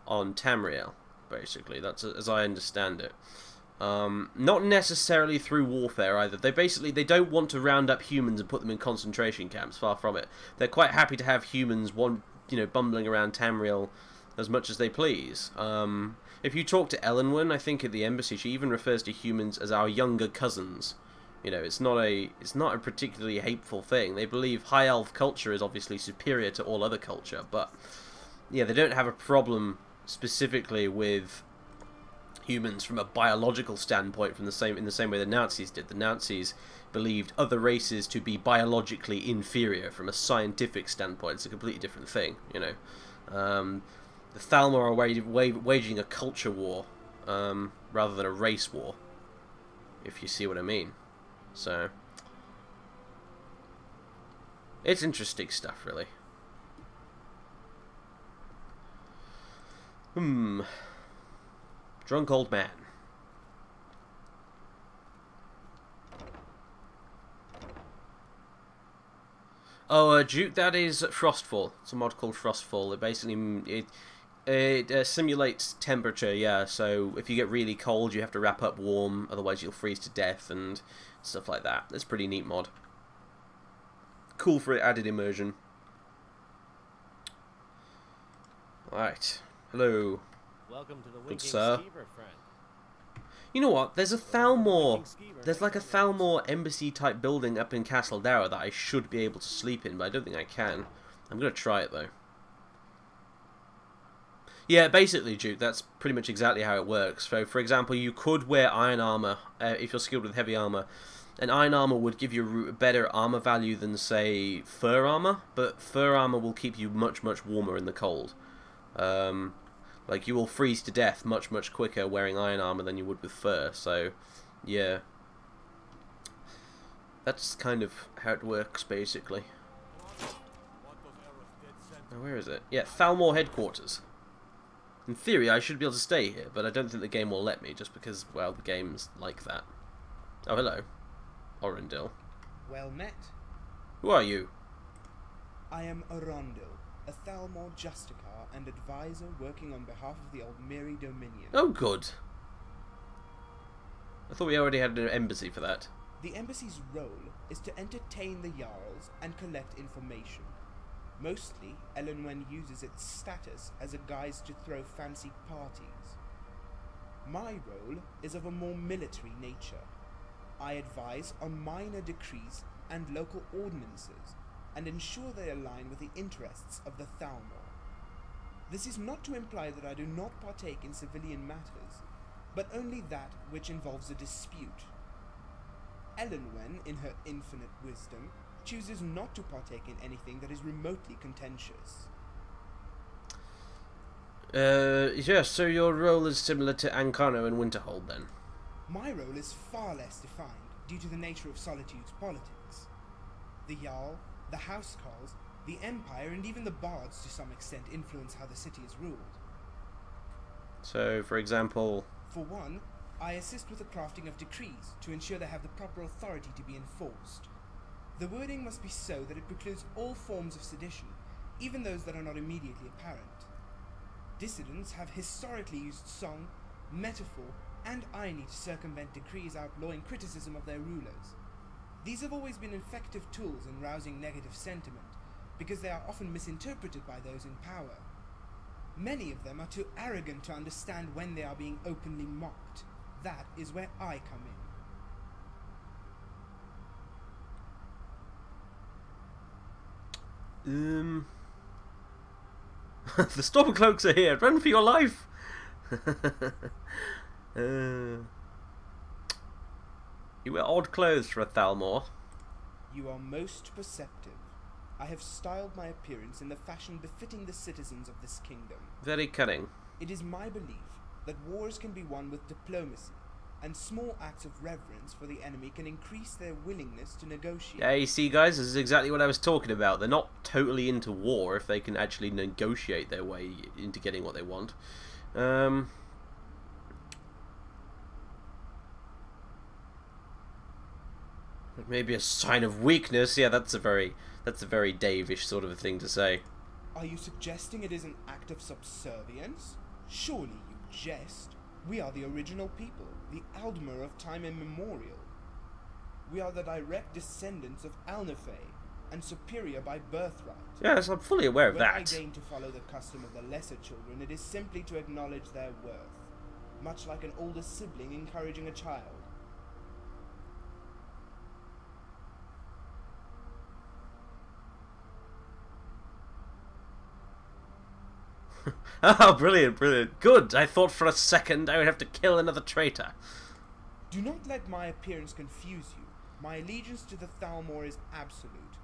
[SPEAKER 1] on Tamriel. Basically, that's as I understand it. Not necessarily through warfare either. They don't want to round up humans and put them in concentration camps. Far from it. They're quite happy to have humans bumbling around Tamriel as much as they please. If you talk to Elenwen, I think at the embassy, she even refers to humans as our younger cousins. You know, it's not a particularly hateful thing. They believe high elf culture is obviously superior to all other culture, but yeah, they don't have a problem specifically with humans from a biological standpoint in the same way the Nazis did. The Nazis believed other races to be biologically inferior from a scientific standpoint. It's a completely different thing, you know. The Thalmor are waging a culture war rather than a race war, if you see what I mean. So it's interesting stuff, really. Drunk old man. Oh, Duke, that is Frostfall. It's a mod called Frostfall. It basically it simulates temperature, yeah. So if you get really cold, you have to wrap up warm, otherwise you'll freeze to death and stuff like that. It's a pretty neat mod. Cool for added immersion. Alright. Hello.
[SPEAKER 11] Welcome to the
[SPEAKER 1] Good sir.
[SPEAKER 11] Skeever, friend.
[SPEAKER 1] You know what? There's a Thalmor. There's like a Thalmor embassy type building up in Castle Dower that I should be able to sleep in, but I don't think I can. I'm gonna try it though. Yeah, basically, Duke, that's pretty much exactly how it works. So, for example, you could wear iron armor if you're skilled with heavy armor. And iron armor would give you a better armor value than, say, fur armor, but fur armor will keep you much, much warmer in the cold. Like, you will freeze to death much, much quicker wearing iron armor than you would with fur, so, yeah. That's kind of how it works, basically. Now, where is it? Yeah, Thalmor headquarters. In theory, I should be able to stay here, but I don't think the game will let me, just because, well, the game's like that. Oh, hello. Orendil.
[SPEAKER 12] Well met.
[SPEAKER 1] Who are you?
[SPEAKER 12] I am Orendil, a Thalmor Justicar and advisor working on behalf of the Aldmeri Dominion.
[SPEAKER 1] Oh, good. I thought we already had an embassy for that.
[SPEAKER 12] The embassy's role is to entertain the Jarls and collect information. Mostly, Elenwen uses its status as a guise to throw fancy parties. My role is of a more military nature. I advise on minor decrees and local ordinances, and ensure they align with the interests of the Thalmor. This is not to imply that I do not partake in civilian matters, but only that which involves a dispute. Elenwen, in her infinite wisdom, chooses not to partake in anything that is remotely contentious.
[SPEAKER 1] Yes, so your role is similar to Ancano and Winterhold, then?
[SPEAKER 12] My role is far less defined, due to the nature of Solitude's politics. The Jarl, the Housecarls, the Empire, and even the Bards to some extent influence how the city is ruled.
[SPEAKER 1] So, for example...
[SPEAKER 12] For one, I assist with the crafting of decrees to ensure they have the proper authority to be enforced. The wording must be so that it precludes all forms of sedition, even those that are not immediately apparent. Dissidents have historically used song, metaphor, and irony to circumvent decrees outlawing criticism of their rulers. These have always been effective tools in rousing negative sentiment, because they are often misinterpreted by those in power. Many of them are too arrogant to understand when they are being openly mocked. That is where I come in.
[SPEAKER 1] The Stormcloaks are here! Run for your life! You wear odd clothes for a Thalmor.
[SPEAKER 12] You are most perceptive. I have styled my appearance in the fashion befitting the citizens of this kingdom.
[SPEAKER 1] Very cunning.
[SPEAKER 12] It is my belief that wars can be won with diplomacy, and small acts of reverence for the enemy can increase their willingness to negotiate.
[SPEAKER 1] Yeah, you see, guys, this is exactly what I was talking about. They're not totally into war if they can actually negotiate their way into getting what they want. Maybe a sign of weakness. Yeah, that's a very Davish sort of a thing to say.
[SPEAKER 12] Are you suggesting it is an act of subservience? Surely you jest. We are the original people, the Aldmer of time immemorial. We are the direct descendants of Alnefey, and superior by birthright.
[SPEAKER 1] Yes, I'm fully aware of
[SPEAKER 12] when
[SPEAKER 1] that.
[SPEAKER 12] I deign to follow the custom of the lesser children, it is simply to acknowledge their worth, much like an older sibling encouraging a child.
[SPEAKER 1] Oh, brilliant, brilliant. Good. I thought for a second I would have to kill another traitor.
[SPEAKER 12] Do not let my appearance confuse you. My allegiance to the Thalmor is absolute.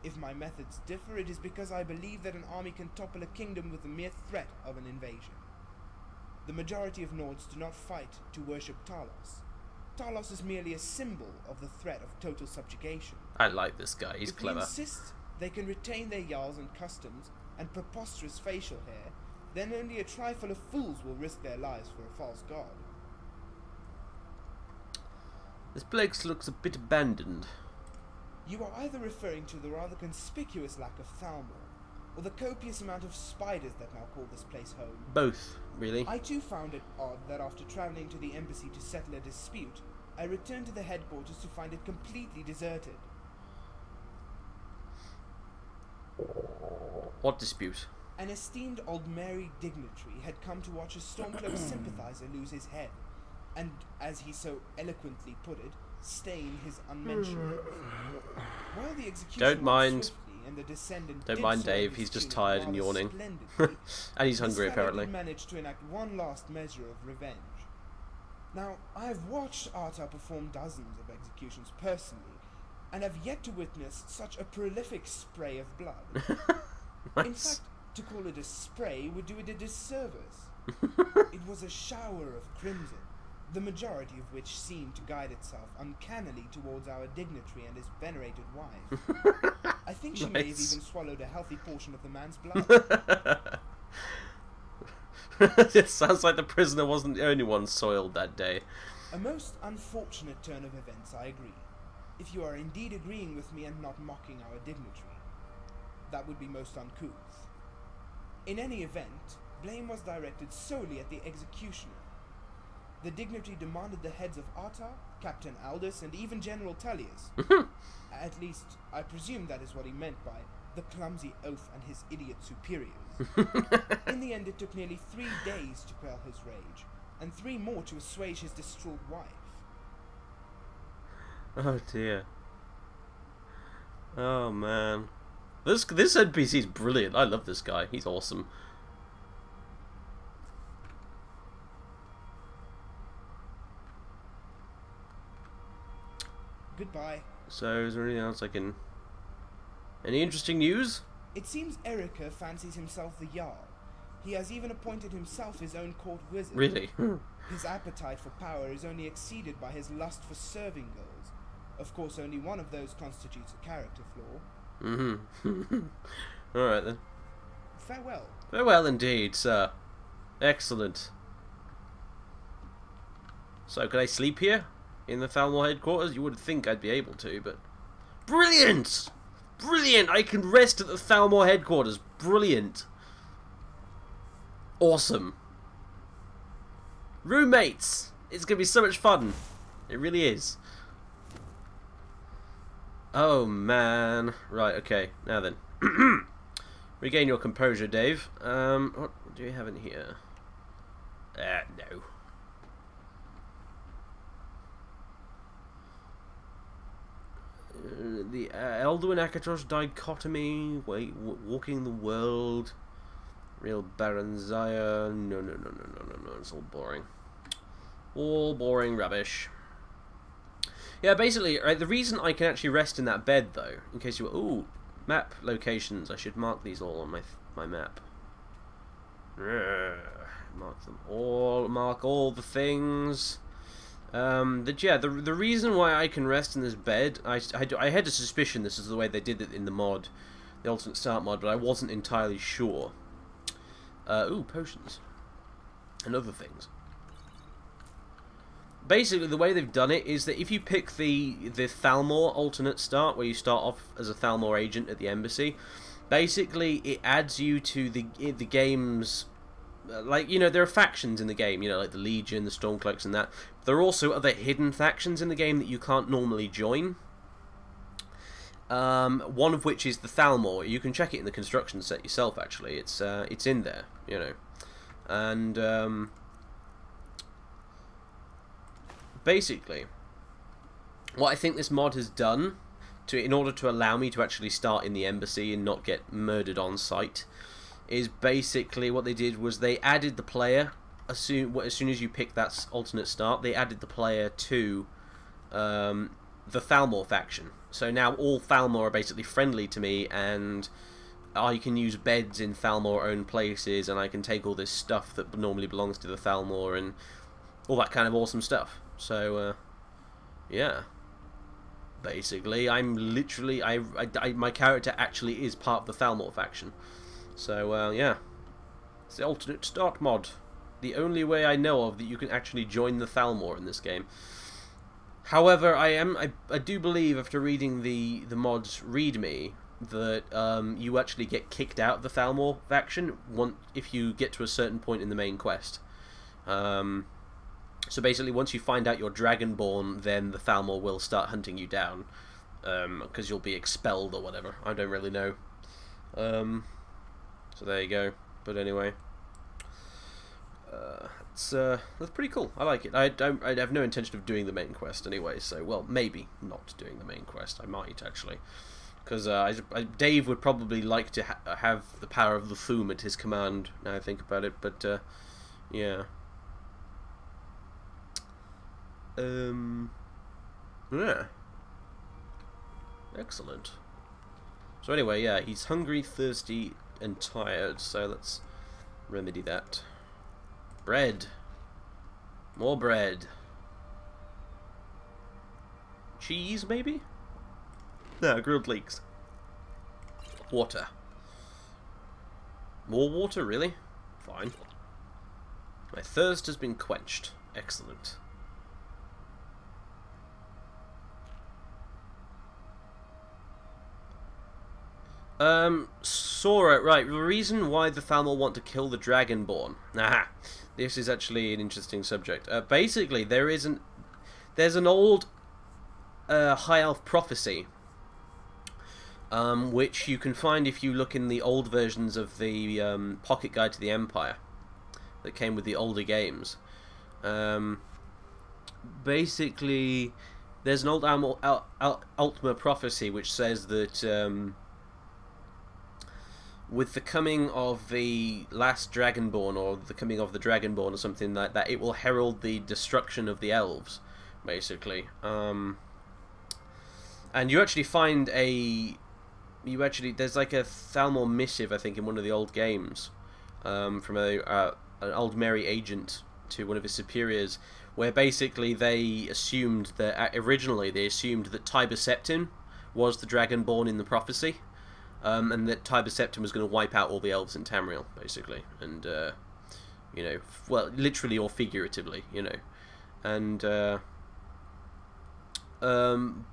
[SPEAKER 12] If my methods differ, it is because I believe that an army can topple a kingdom with the mere threat of an invasion. The majority of Nords do not fight to worship Talos. Talos is merely a symbol of the threat of total subjugation.
[SPEAKER 1] I like this guy. He's clever.
[SPEAKER 12] If we insist they can retain their jarls and customs and preposterous facial hair, then only a trifle of fools will risk their lives for a false god.
[SPEAKER 1] This place looks a bit abandoned.
[SPEAKER 12] You are either referring to the rather conspicuous lack of Thalmor, or the copious amount of spiders that now call this place home.
[SPEAKER 1] Both, really.
[SPEAKER 12] I too found it odd that after travelling to the embassy to settle a dispute, I returned to the headquarters to find it completely deserted.
[SPEAKER 1] What dispute?
[SPEAKER 12] An esteemed Aldmeri dignitary had come to watch a Stormcloak sympathizer lose his head, and, as he so eloquently put it, stain his unmentionables. While the execution
[SPEAKER 1] Don't mind.
[SPEAKER 12] swiftly and the descendant
[SPEAKER 1] Don't
[SPEAKER 12] did
[SPEAKER 1] mind
[SPEAKER 12] so
[SPEAKER 1] Dave.
[SPEAKER 12] in
[SPEAKER 1] He's
[SPEAKER 12] his
[SPEAKER 1] just
[SPEAKER 12] tune
[SPEAKER 1] tired and
[SPEAKER 12] rather
[SPEAKER 1] yawning.
[SPEAKER 12] splendidly,
[SPEAKER 1] And he's
[SPEAKER 12] this
[SPEAKER 1] hungry,
[SPEAKER 12] fellow
[SPEAKER 1] apparently.
[SPEAKER 12] did manage to enact one last measure of revenge. Now, I have watched Arta perform dozens of executions personally, and have yet to witness such a prolific spray of blood.
[SPEAKER 1] Nice.
[SPEAKER 12] In fact, to call it a spray would do it a disservice. It was a shower of crimson, the majority of which seemed to guide itself uncannily towards our dignitary and his venerated wife. I think she may have
[SPEAKER 1] Nice.
[SPEAKER 12] even swallowed a healthy portion of the man's blood.
[SPEAKER 1] It sounds like the prisoner wasn't the only one soiled that day.
[SPEAKER 12] A most unfortunate turn of events, I agree. If you are indeed agreeing with me and not mocking our dignitary. That would be most uncouth. In any event, blame was directed solely at the executioner. The dignitary demanded the heads of Arta, Captain Aldous, and even General Tullius. At least, I presume that is what he meant by the clumsy oaf and his idiot superiors. In the end, it took nearly 3 days to quell his rage, and 3 more to assuage his distraught wife.
[SPEAKER 1] Oh dear. Oh man. This NPC's brilliant. I love this guy. He's awesome.
[SPEAKER 12] Goodbye.
[SPEAKER 1] So, is there anything else I can... Any interesting news?
[SPEAKER 12] It seems Erica fancies himself the Jarl. He has even appointed himself his own court wizard.
[SPEAKER 1] Really?
[SPEAKER 12] His appetite for power is only exceeded by his lust for serving girls. Of course, only one of those constitutes a character flaw.
[SPEAKER 1] Mm-hmm. Alright then.
[SPEAKER 12] Farewell.
[SPEAKER 1] Farewell indeed, sir. Excellent. So, can I sleep here? In the Thalmor headquarters? You would think I'd be able to, but... Brilliant! Brilliant! I can rest at the Thalmor headquarters. Brilliant. Awesome. Roommates! It's gonna be so much fun. It really is. Oh man. Right, okay. Now then. Regain your composure, Dave. What do we have in here? No. The Elduin Akatrosh dichotomy, walking the world, real Baron Zaya. No, it's all boring. All boring rubbish. Yeah, basically, right, the reason I can actually rest in that bed, though, in case you were... Ooh, map locations. I should mark these all on my map. Mark them all. Mark all the things. The reason why I can rest in this bed, I had a suspicion this is the way they did it in the mod, the alternate start mod, but I wasn't entirely sure. Ooh, potions. And other things. Basically, the way they've done it is that if you pick the Thalmor alternate start, where you start off as a Thalmor agent at the embassy, basically it adds you to the game's... like, you know, there are factions in the game, you know, like the Legion, the Stormcloaks and that. There are also other hidden factions in the game that you can't normally join. One of which is the Thalmor. You can check it in the construction set yourself, actually. It's in there, you know. And, basically, what I think this mod has done, in order to allow me to actually start in the embassy and not get murdered on sight, is basically what they did was they added the player, as soon as you pick that alternate start, they added the player to the Thalmor faction. So now all Thalmor are basically friendly to me, and I can use beds in Thalmor-owned places, and I can take all this stuff that normally belongs to the Thalmor, and all that kind of awesome stuff. So, yeah. Basically, I'm literally... my character actually is part of the Thalmor faction. So, yeah. It's the alternate start mod. The only way I know of that you can actually join the Thalmor in this game. However, I do believe, after reading the mod's readme, that you actually get kicked out of the Thalmor faction if you get to a certain point in the main quest. So basically, once you find out you're Dragonborn, then the Thalmor will start hunting you down, because you'll be expelled or whatever. I don't really know. So there you go. But anyway, that's pretty cool. I like it. I have no intention of doing the main quest anyway. So, well, maybe not doing the main quest. I might actually, because Daeve would probably like to have the power of the Thum at his command. Now I think about it, but yeah. Yeah. Excellent. So anyway, yeah, he's hungry, thirsty, and tired, so let's remedy that. Bread. More bread. Cheese, maybe? No, grilled leeks. Water. More water, really? Fine. My thirst has been quenched. Excellent. Sora, right, the reason why the Thalmor want to kill the Dragonborn. Aha, this is actually an interesting subject. Basically, there's an old High Elf prophecy, which you can find if you look in the old versions of the Pocket Guide to the Empire that came with the older games. Basically, there's an old Aldmeri prophecy which says that with the coming of the last Dragonborn, or the coming of the Dragonborn, or something like that, it will herald the destruction of the elves, basically. And you actually find there's like a Thalmor missive, I think, in one of the old games, from an Aldmeri agent to one of his superiors, where basically they assumed that, originally they assumed that Tiber Septim was the Dragonborn in the prophecy. And that Tiber Septim was going to wipe out all the elves in Tamriel, basically, and you know, well, literally or figuratively, you know, and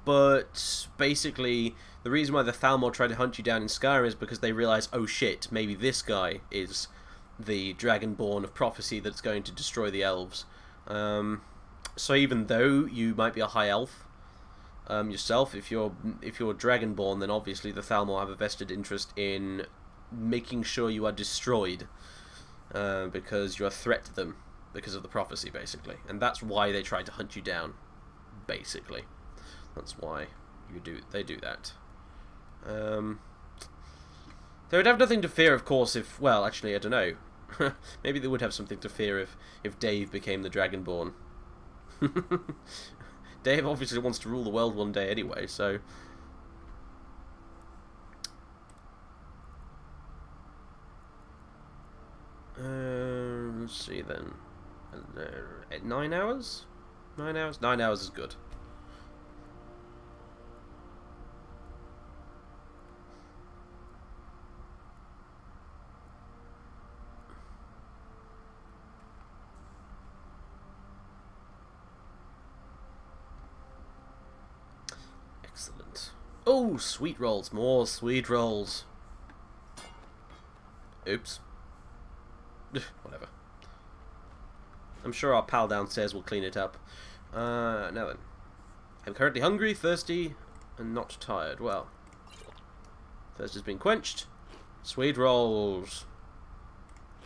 [SPEAKER 1] but basically, the reason why the Thalmor tried to hunt you down in Skyrim is because they realized, oh shit, maybe this guy is the Dragonborn of prophecy that's going to destroy the elves. So even though you might be a high elf yourself, if you're Dragonborn, then obviously the Thalmor have a vested interest in making sure you are destroyed, because you're a threat to them because of the prophecy, basically, and that's why they try to hunt you down. Basically, that's why they do that. They would have nothing to fear, of course, if, well, actually, I don't know. Maybe they would have something to fear if Daeve became the Dragonborn. Daeve obviously wants to rule the world one day anyway, so... let's see then. 9 hours? 9 hours? 9 hours is good. Excellent. Oh, sweet rolls. More sweet rolls. Oops. Whatever. I'm sure our pal downstairs will clean it up. Now then. I'm currently hungry, thirsty, and not tired. Well. Thirst has been quenched. Sweet rolls.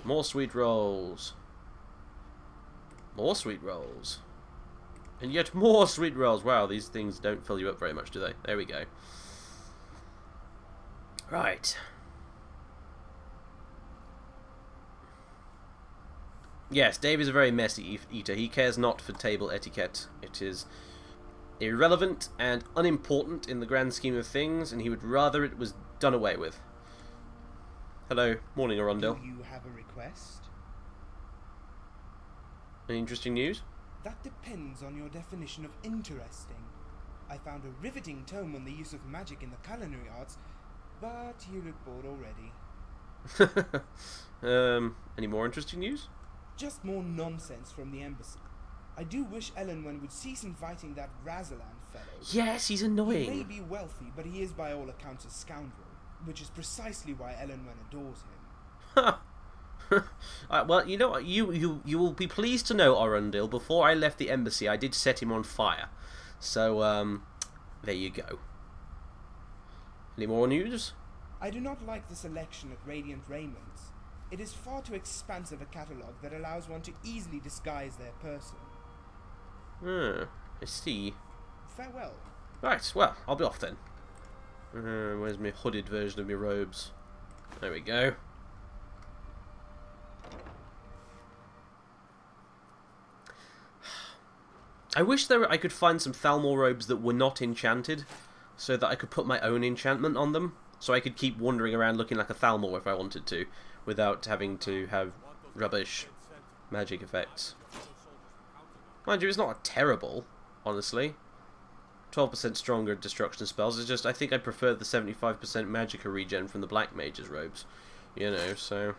[SPEAKER 1] More sweet rolls. More sweet rolls. And yet more sweet rolls. Wow, these things don't fill you up very much, do they? There we go. Right. Yes, Daeve is a very messy eater. He cares not for table etiquette. It is irrelevant and unimportant in the grand scheme of things, and he would rather it was done away with. Hello. Morning, Arundel.
[SPEAKER 12] Do you have a request?
[SPEAKER 1] Any interesting news?
[SPEAKER 12] That depends on your definition of interesting. I found a riveting tome on the use of magic in the culinary arts, but you look bored already.
[SPEAKER 1] Any more interesting news?
[SPEAKER 12] Just more nonsense from the embassy. I do wish Elenwen would cease inviting that Razalan fellow.
[SPEAKER 1] Yes, he's annoying.
[SPEAKER 12] He may be wealthy, but he is by all accounts a scoundrel, which is precisely why Elenwen adores him.
[SPEAKER 1] Well, you know what? You will be pleased to know, Arundel, before I left the embassy, I did set him on fire. So, there you go. Any more news?
[SPEAKER 12] I do not like the selection at Radiant Raymond's. It is far too expansive a catalogue that allows one to easily disguise their person.
[SPEAKER 1] I see.
[SPEAKER 12] Farewell.
[SPEAKER 1] Right, well, I'll be off then. Where's my hooded version of my robes? There we go. I wish I could find some Thalmor robes that were not enchanted, so that I could put my own enchantment on them, so I could keep wandering around looking like a Thalmor if I wanted to, without having to have rubbish magic effects. Mind you, it's not terrible, honestly. 12% stronger destruction spells. It's just, I think I prefer the 75% magicka regen from the Black Mage's robes. You know, so...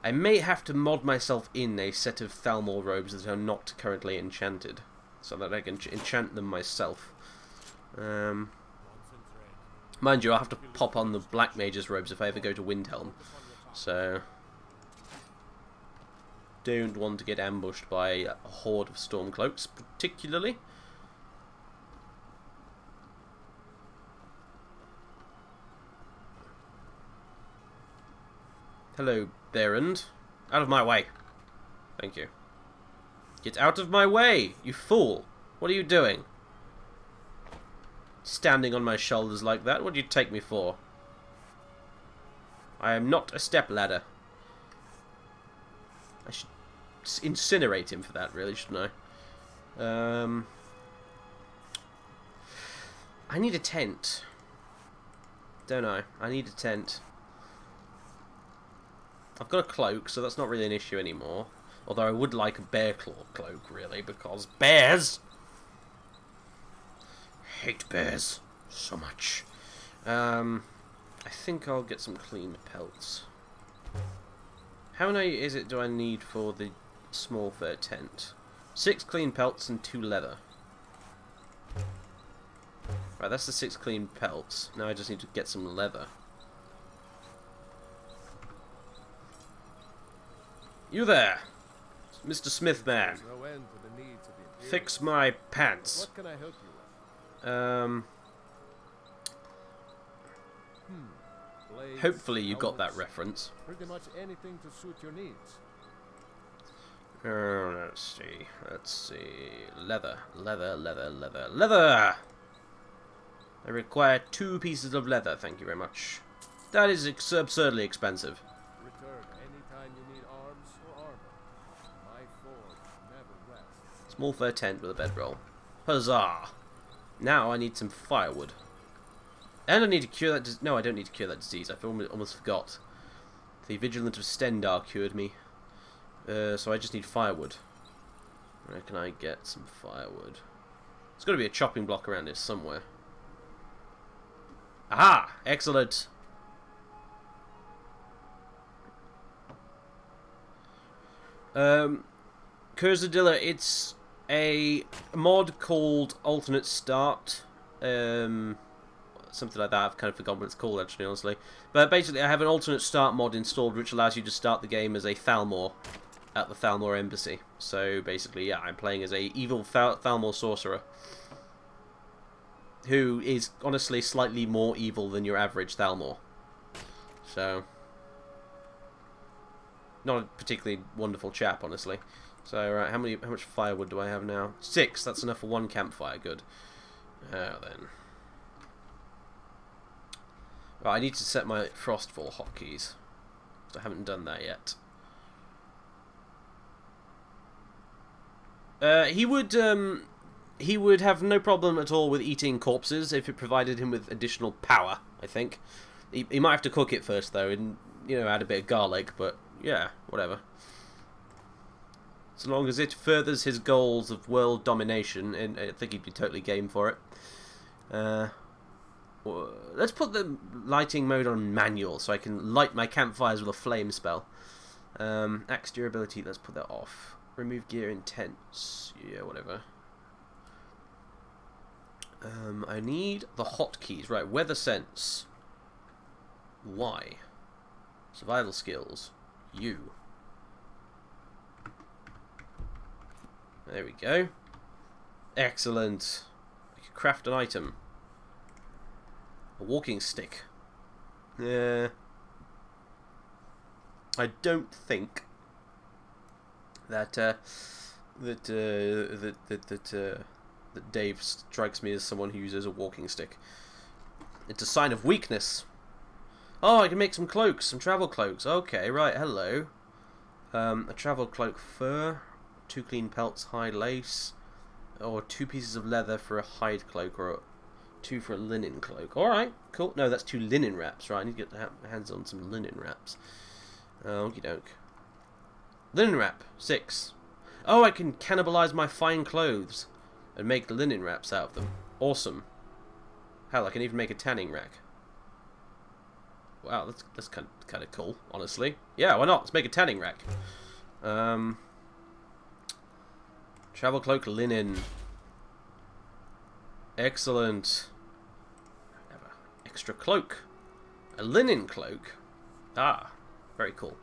[SPEAKER 1] I may have to mod myself in a set of Thalmor robes that are not currently enchanted, so that I can enchant them myself. Mind you, I'll have to pop on the Black Mage's robes if I ever go to Windhelm, so... Don't want to get ambushed by a horde of Stormcloaks, particularly. Hello, Berend. Out of my way. Thank you. Get out of my way, you fool! What are you doing? Standing on my shoulders like that? What do you take me for? I am not a stepladder. I should incinerate him for that, really, shouldn't I? I need a tent. Don't I? I need a tent. I've got a cloak, so that's not really an issue anymore. Although I would like a bear claw cloak, really, because bears! I hate bears so much. I think I'll get some clean pelts. How many do I need for the small fur tent? 6 clean pelts and 2 leather. Right, that's the 6 clean pelts. Now I just need to get some leather. You there, Mr. Smithman.
[SPEAKER 6] No end to the needs of the
[SPEAKER 1] Fix my pants.
[SPEAKER 6] What can I help you with? Blades,
[SPEAKER 1] Hopefully you got that
[SPEAKER 6] helmets,
[SPEAKER 1] reference.
[SPEAKER 6] Pretty much anything to suit your needs.
[SPEAKER 1] Let's see. Leather. I require 2 pieces of leather, thank you very much. That is absurdly expensive.
[SPEAKER 6] Return anytime you need arms or armor. My forge never rests.
[SPEAKER 1] Small fur tent with a bedroll. Huzzah! Now I need some firewood. And I need to cure that no, I don't need to cure that disease. I almost forgot. The Vigilant of Stendar cured me. So I just need firewood. Where can I get some firewood? There's got to be a chopping block around here somewhere. Aha! Excellent! Curzadilla, it's a mod called Alternate Start. Something like that. I've kind of forgotten what it's called, actually, honestly. But basically, I have an Alternate Start mod installed which allows you to start the game as a Thalmor at the Thalmor Embassy. So basically, yeah, I'm playing as a evil Thalmor sorcerer who is honestly slightly more evil than your average Thalmor. So, not a particularly wonderful chap, honestly. So, right, how much firewood do I have now? 6. That's enough for 1 campfire. Good. Now then. Right, I need to set my Frostfall hotkeys. I haven't done that yet. He would have no problem at all with eating corpses if it provided him with additional power, I think. He might have to cook it first, though, and, you know, add a bit of garlic, but, yeah, whatever. So long as it furthers his goals of world domination, and I think he'd be totally game for it. Let's put the lighting mode on manual, so I can light my campfires with a flame spell. Axe durability, let's put that off. Remove gear intense, yeah, whatever. I need the hotkeys. Right, weather sense. Y. Survival skills. U. There we go. Excellent. We can craft an item. A walking stick. Yeah. I don't think that that Daeve strikes me as someone who uses a walking stick. It's a sign of weakness. Oh, I can make some cloaks, some travel cloaks. Okay, right, hello. A travel cloak fur, 2 clean pelts, hide lace, or 2 pieces of leather for a hide cloak, or 2 for a linen cloak. Alright, cool. No, that's 2 linen wraps, right? I need to get my hands on some linen wraps. Okie doke. Linen wrap, 6. Oh, I can cannibalize my fine clothes and make linen wraps out of them. Awesome. Hell, I can even make a tanning rack. Wow, that's kind of cool, honestly. Yeah, why not? Let's make a tanning rack. Travel cloak linen. Excellent. Have an extra cloak. A linen cloak. Ah, very cool.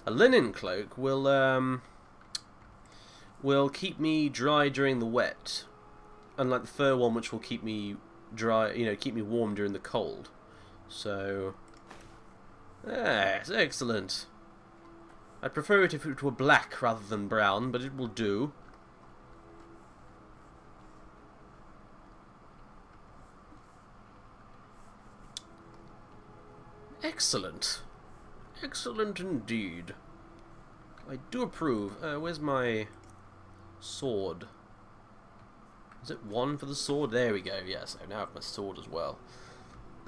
[SPEAKER 1] A linen cloak will keep me dry during the wet, unlike the fur one, which will keep me dry. You know, keep me warm during the cold. So. It's excellent. I'd prefer it if it were black rather than brown, but it will do. Excellent. Excellent indeed. I do approve. Where's my sword? Is it 1 for the sword? There we go. Yes, I now have my sword as well.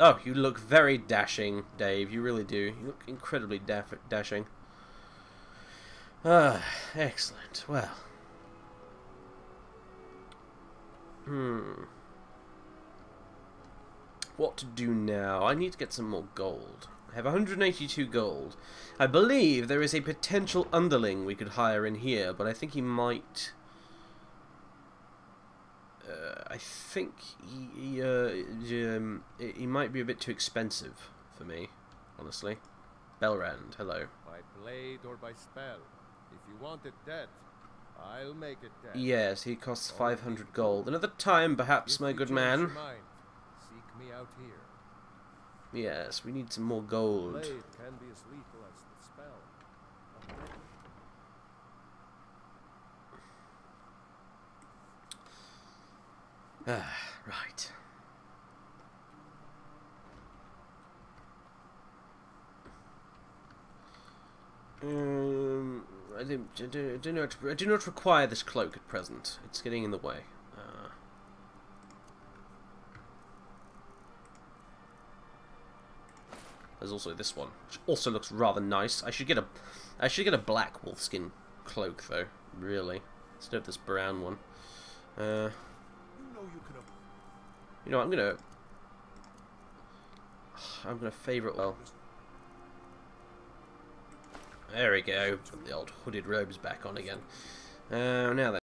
[SPEAKER 1] Oh, you look very dashing, Daeve. You really do. You look incredibly dashing. Ah, excellent. Well. What to do now? I need to get some more gold. I have 182 gold. I believe there is a potential underling we could hire in here, but I think he might... I think he might be a bit too expensive for me, honestly. Belrand, hello.
[SPEAKER 6] By blade or by spell. If you want it dead, I'll make it dead.
[SPEAKER 1] Yes, he costs 500 gold. Another time, perhaps, my good man.
[SPEAKER 6] Seek me out here.
[SPEAKER 1] Yes, we need some more gold.
[SPEAKER 6] Blade can be as lethal as the spell.
[SPEAKER 1] Right. I do not require this cloak at present. It's getting in the way. There's also this one, which also looks rather nice. I should get a black wolfskin cloak though. Really, instead of this brown one.
[SPEAKER 6] You know
[SPEAKER 1] you know, I'm gonna favourite. Well, there we go. Put the old hooded robes back on again. Now then.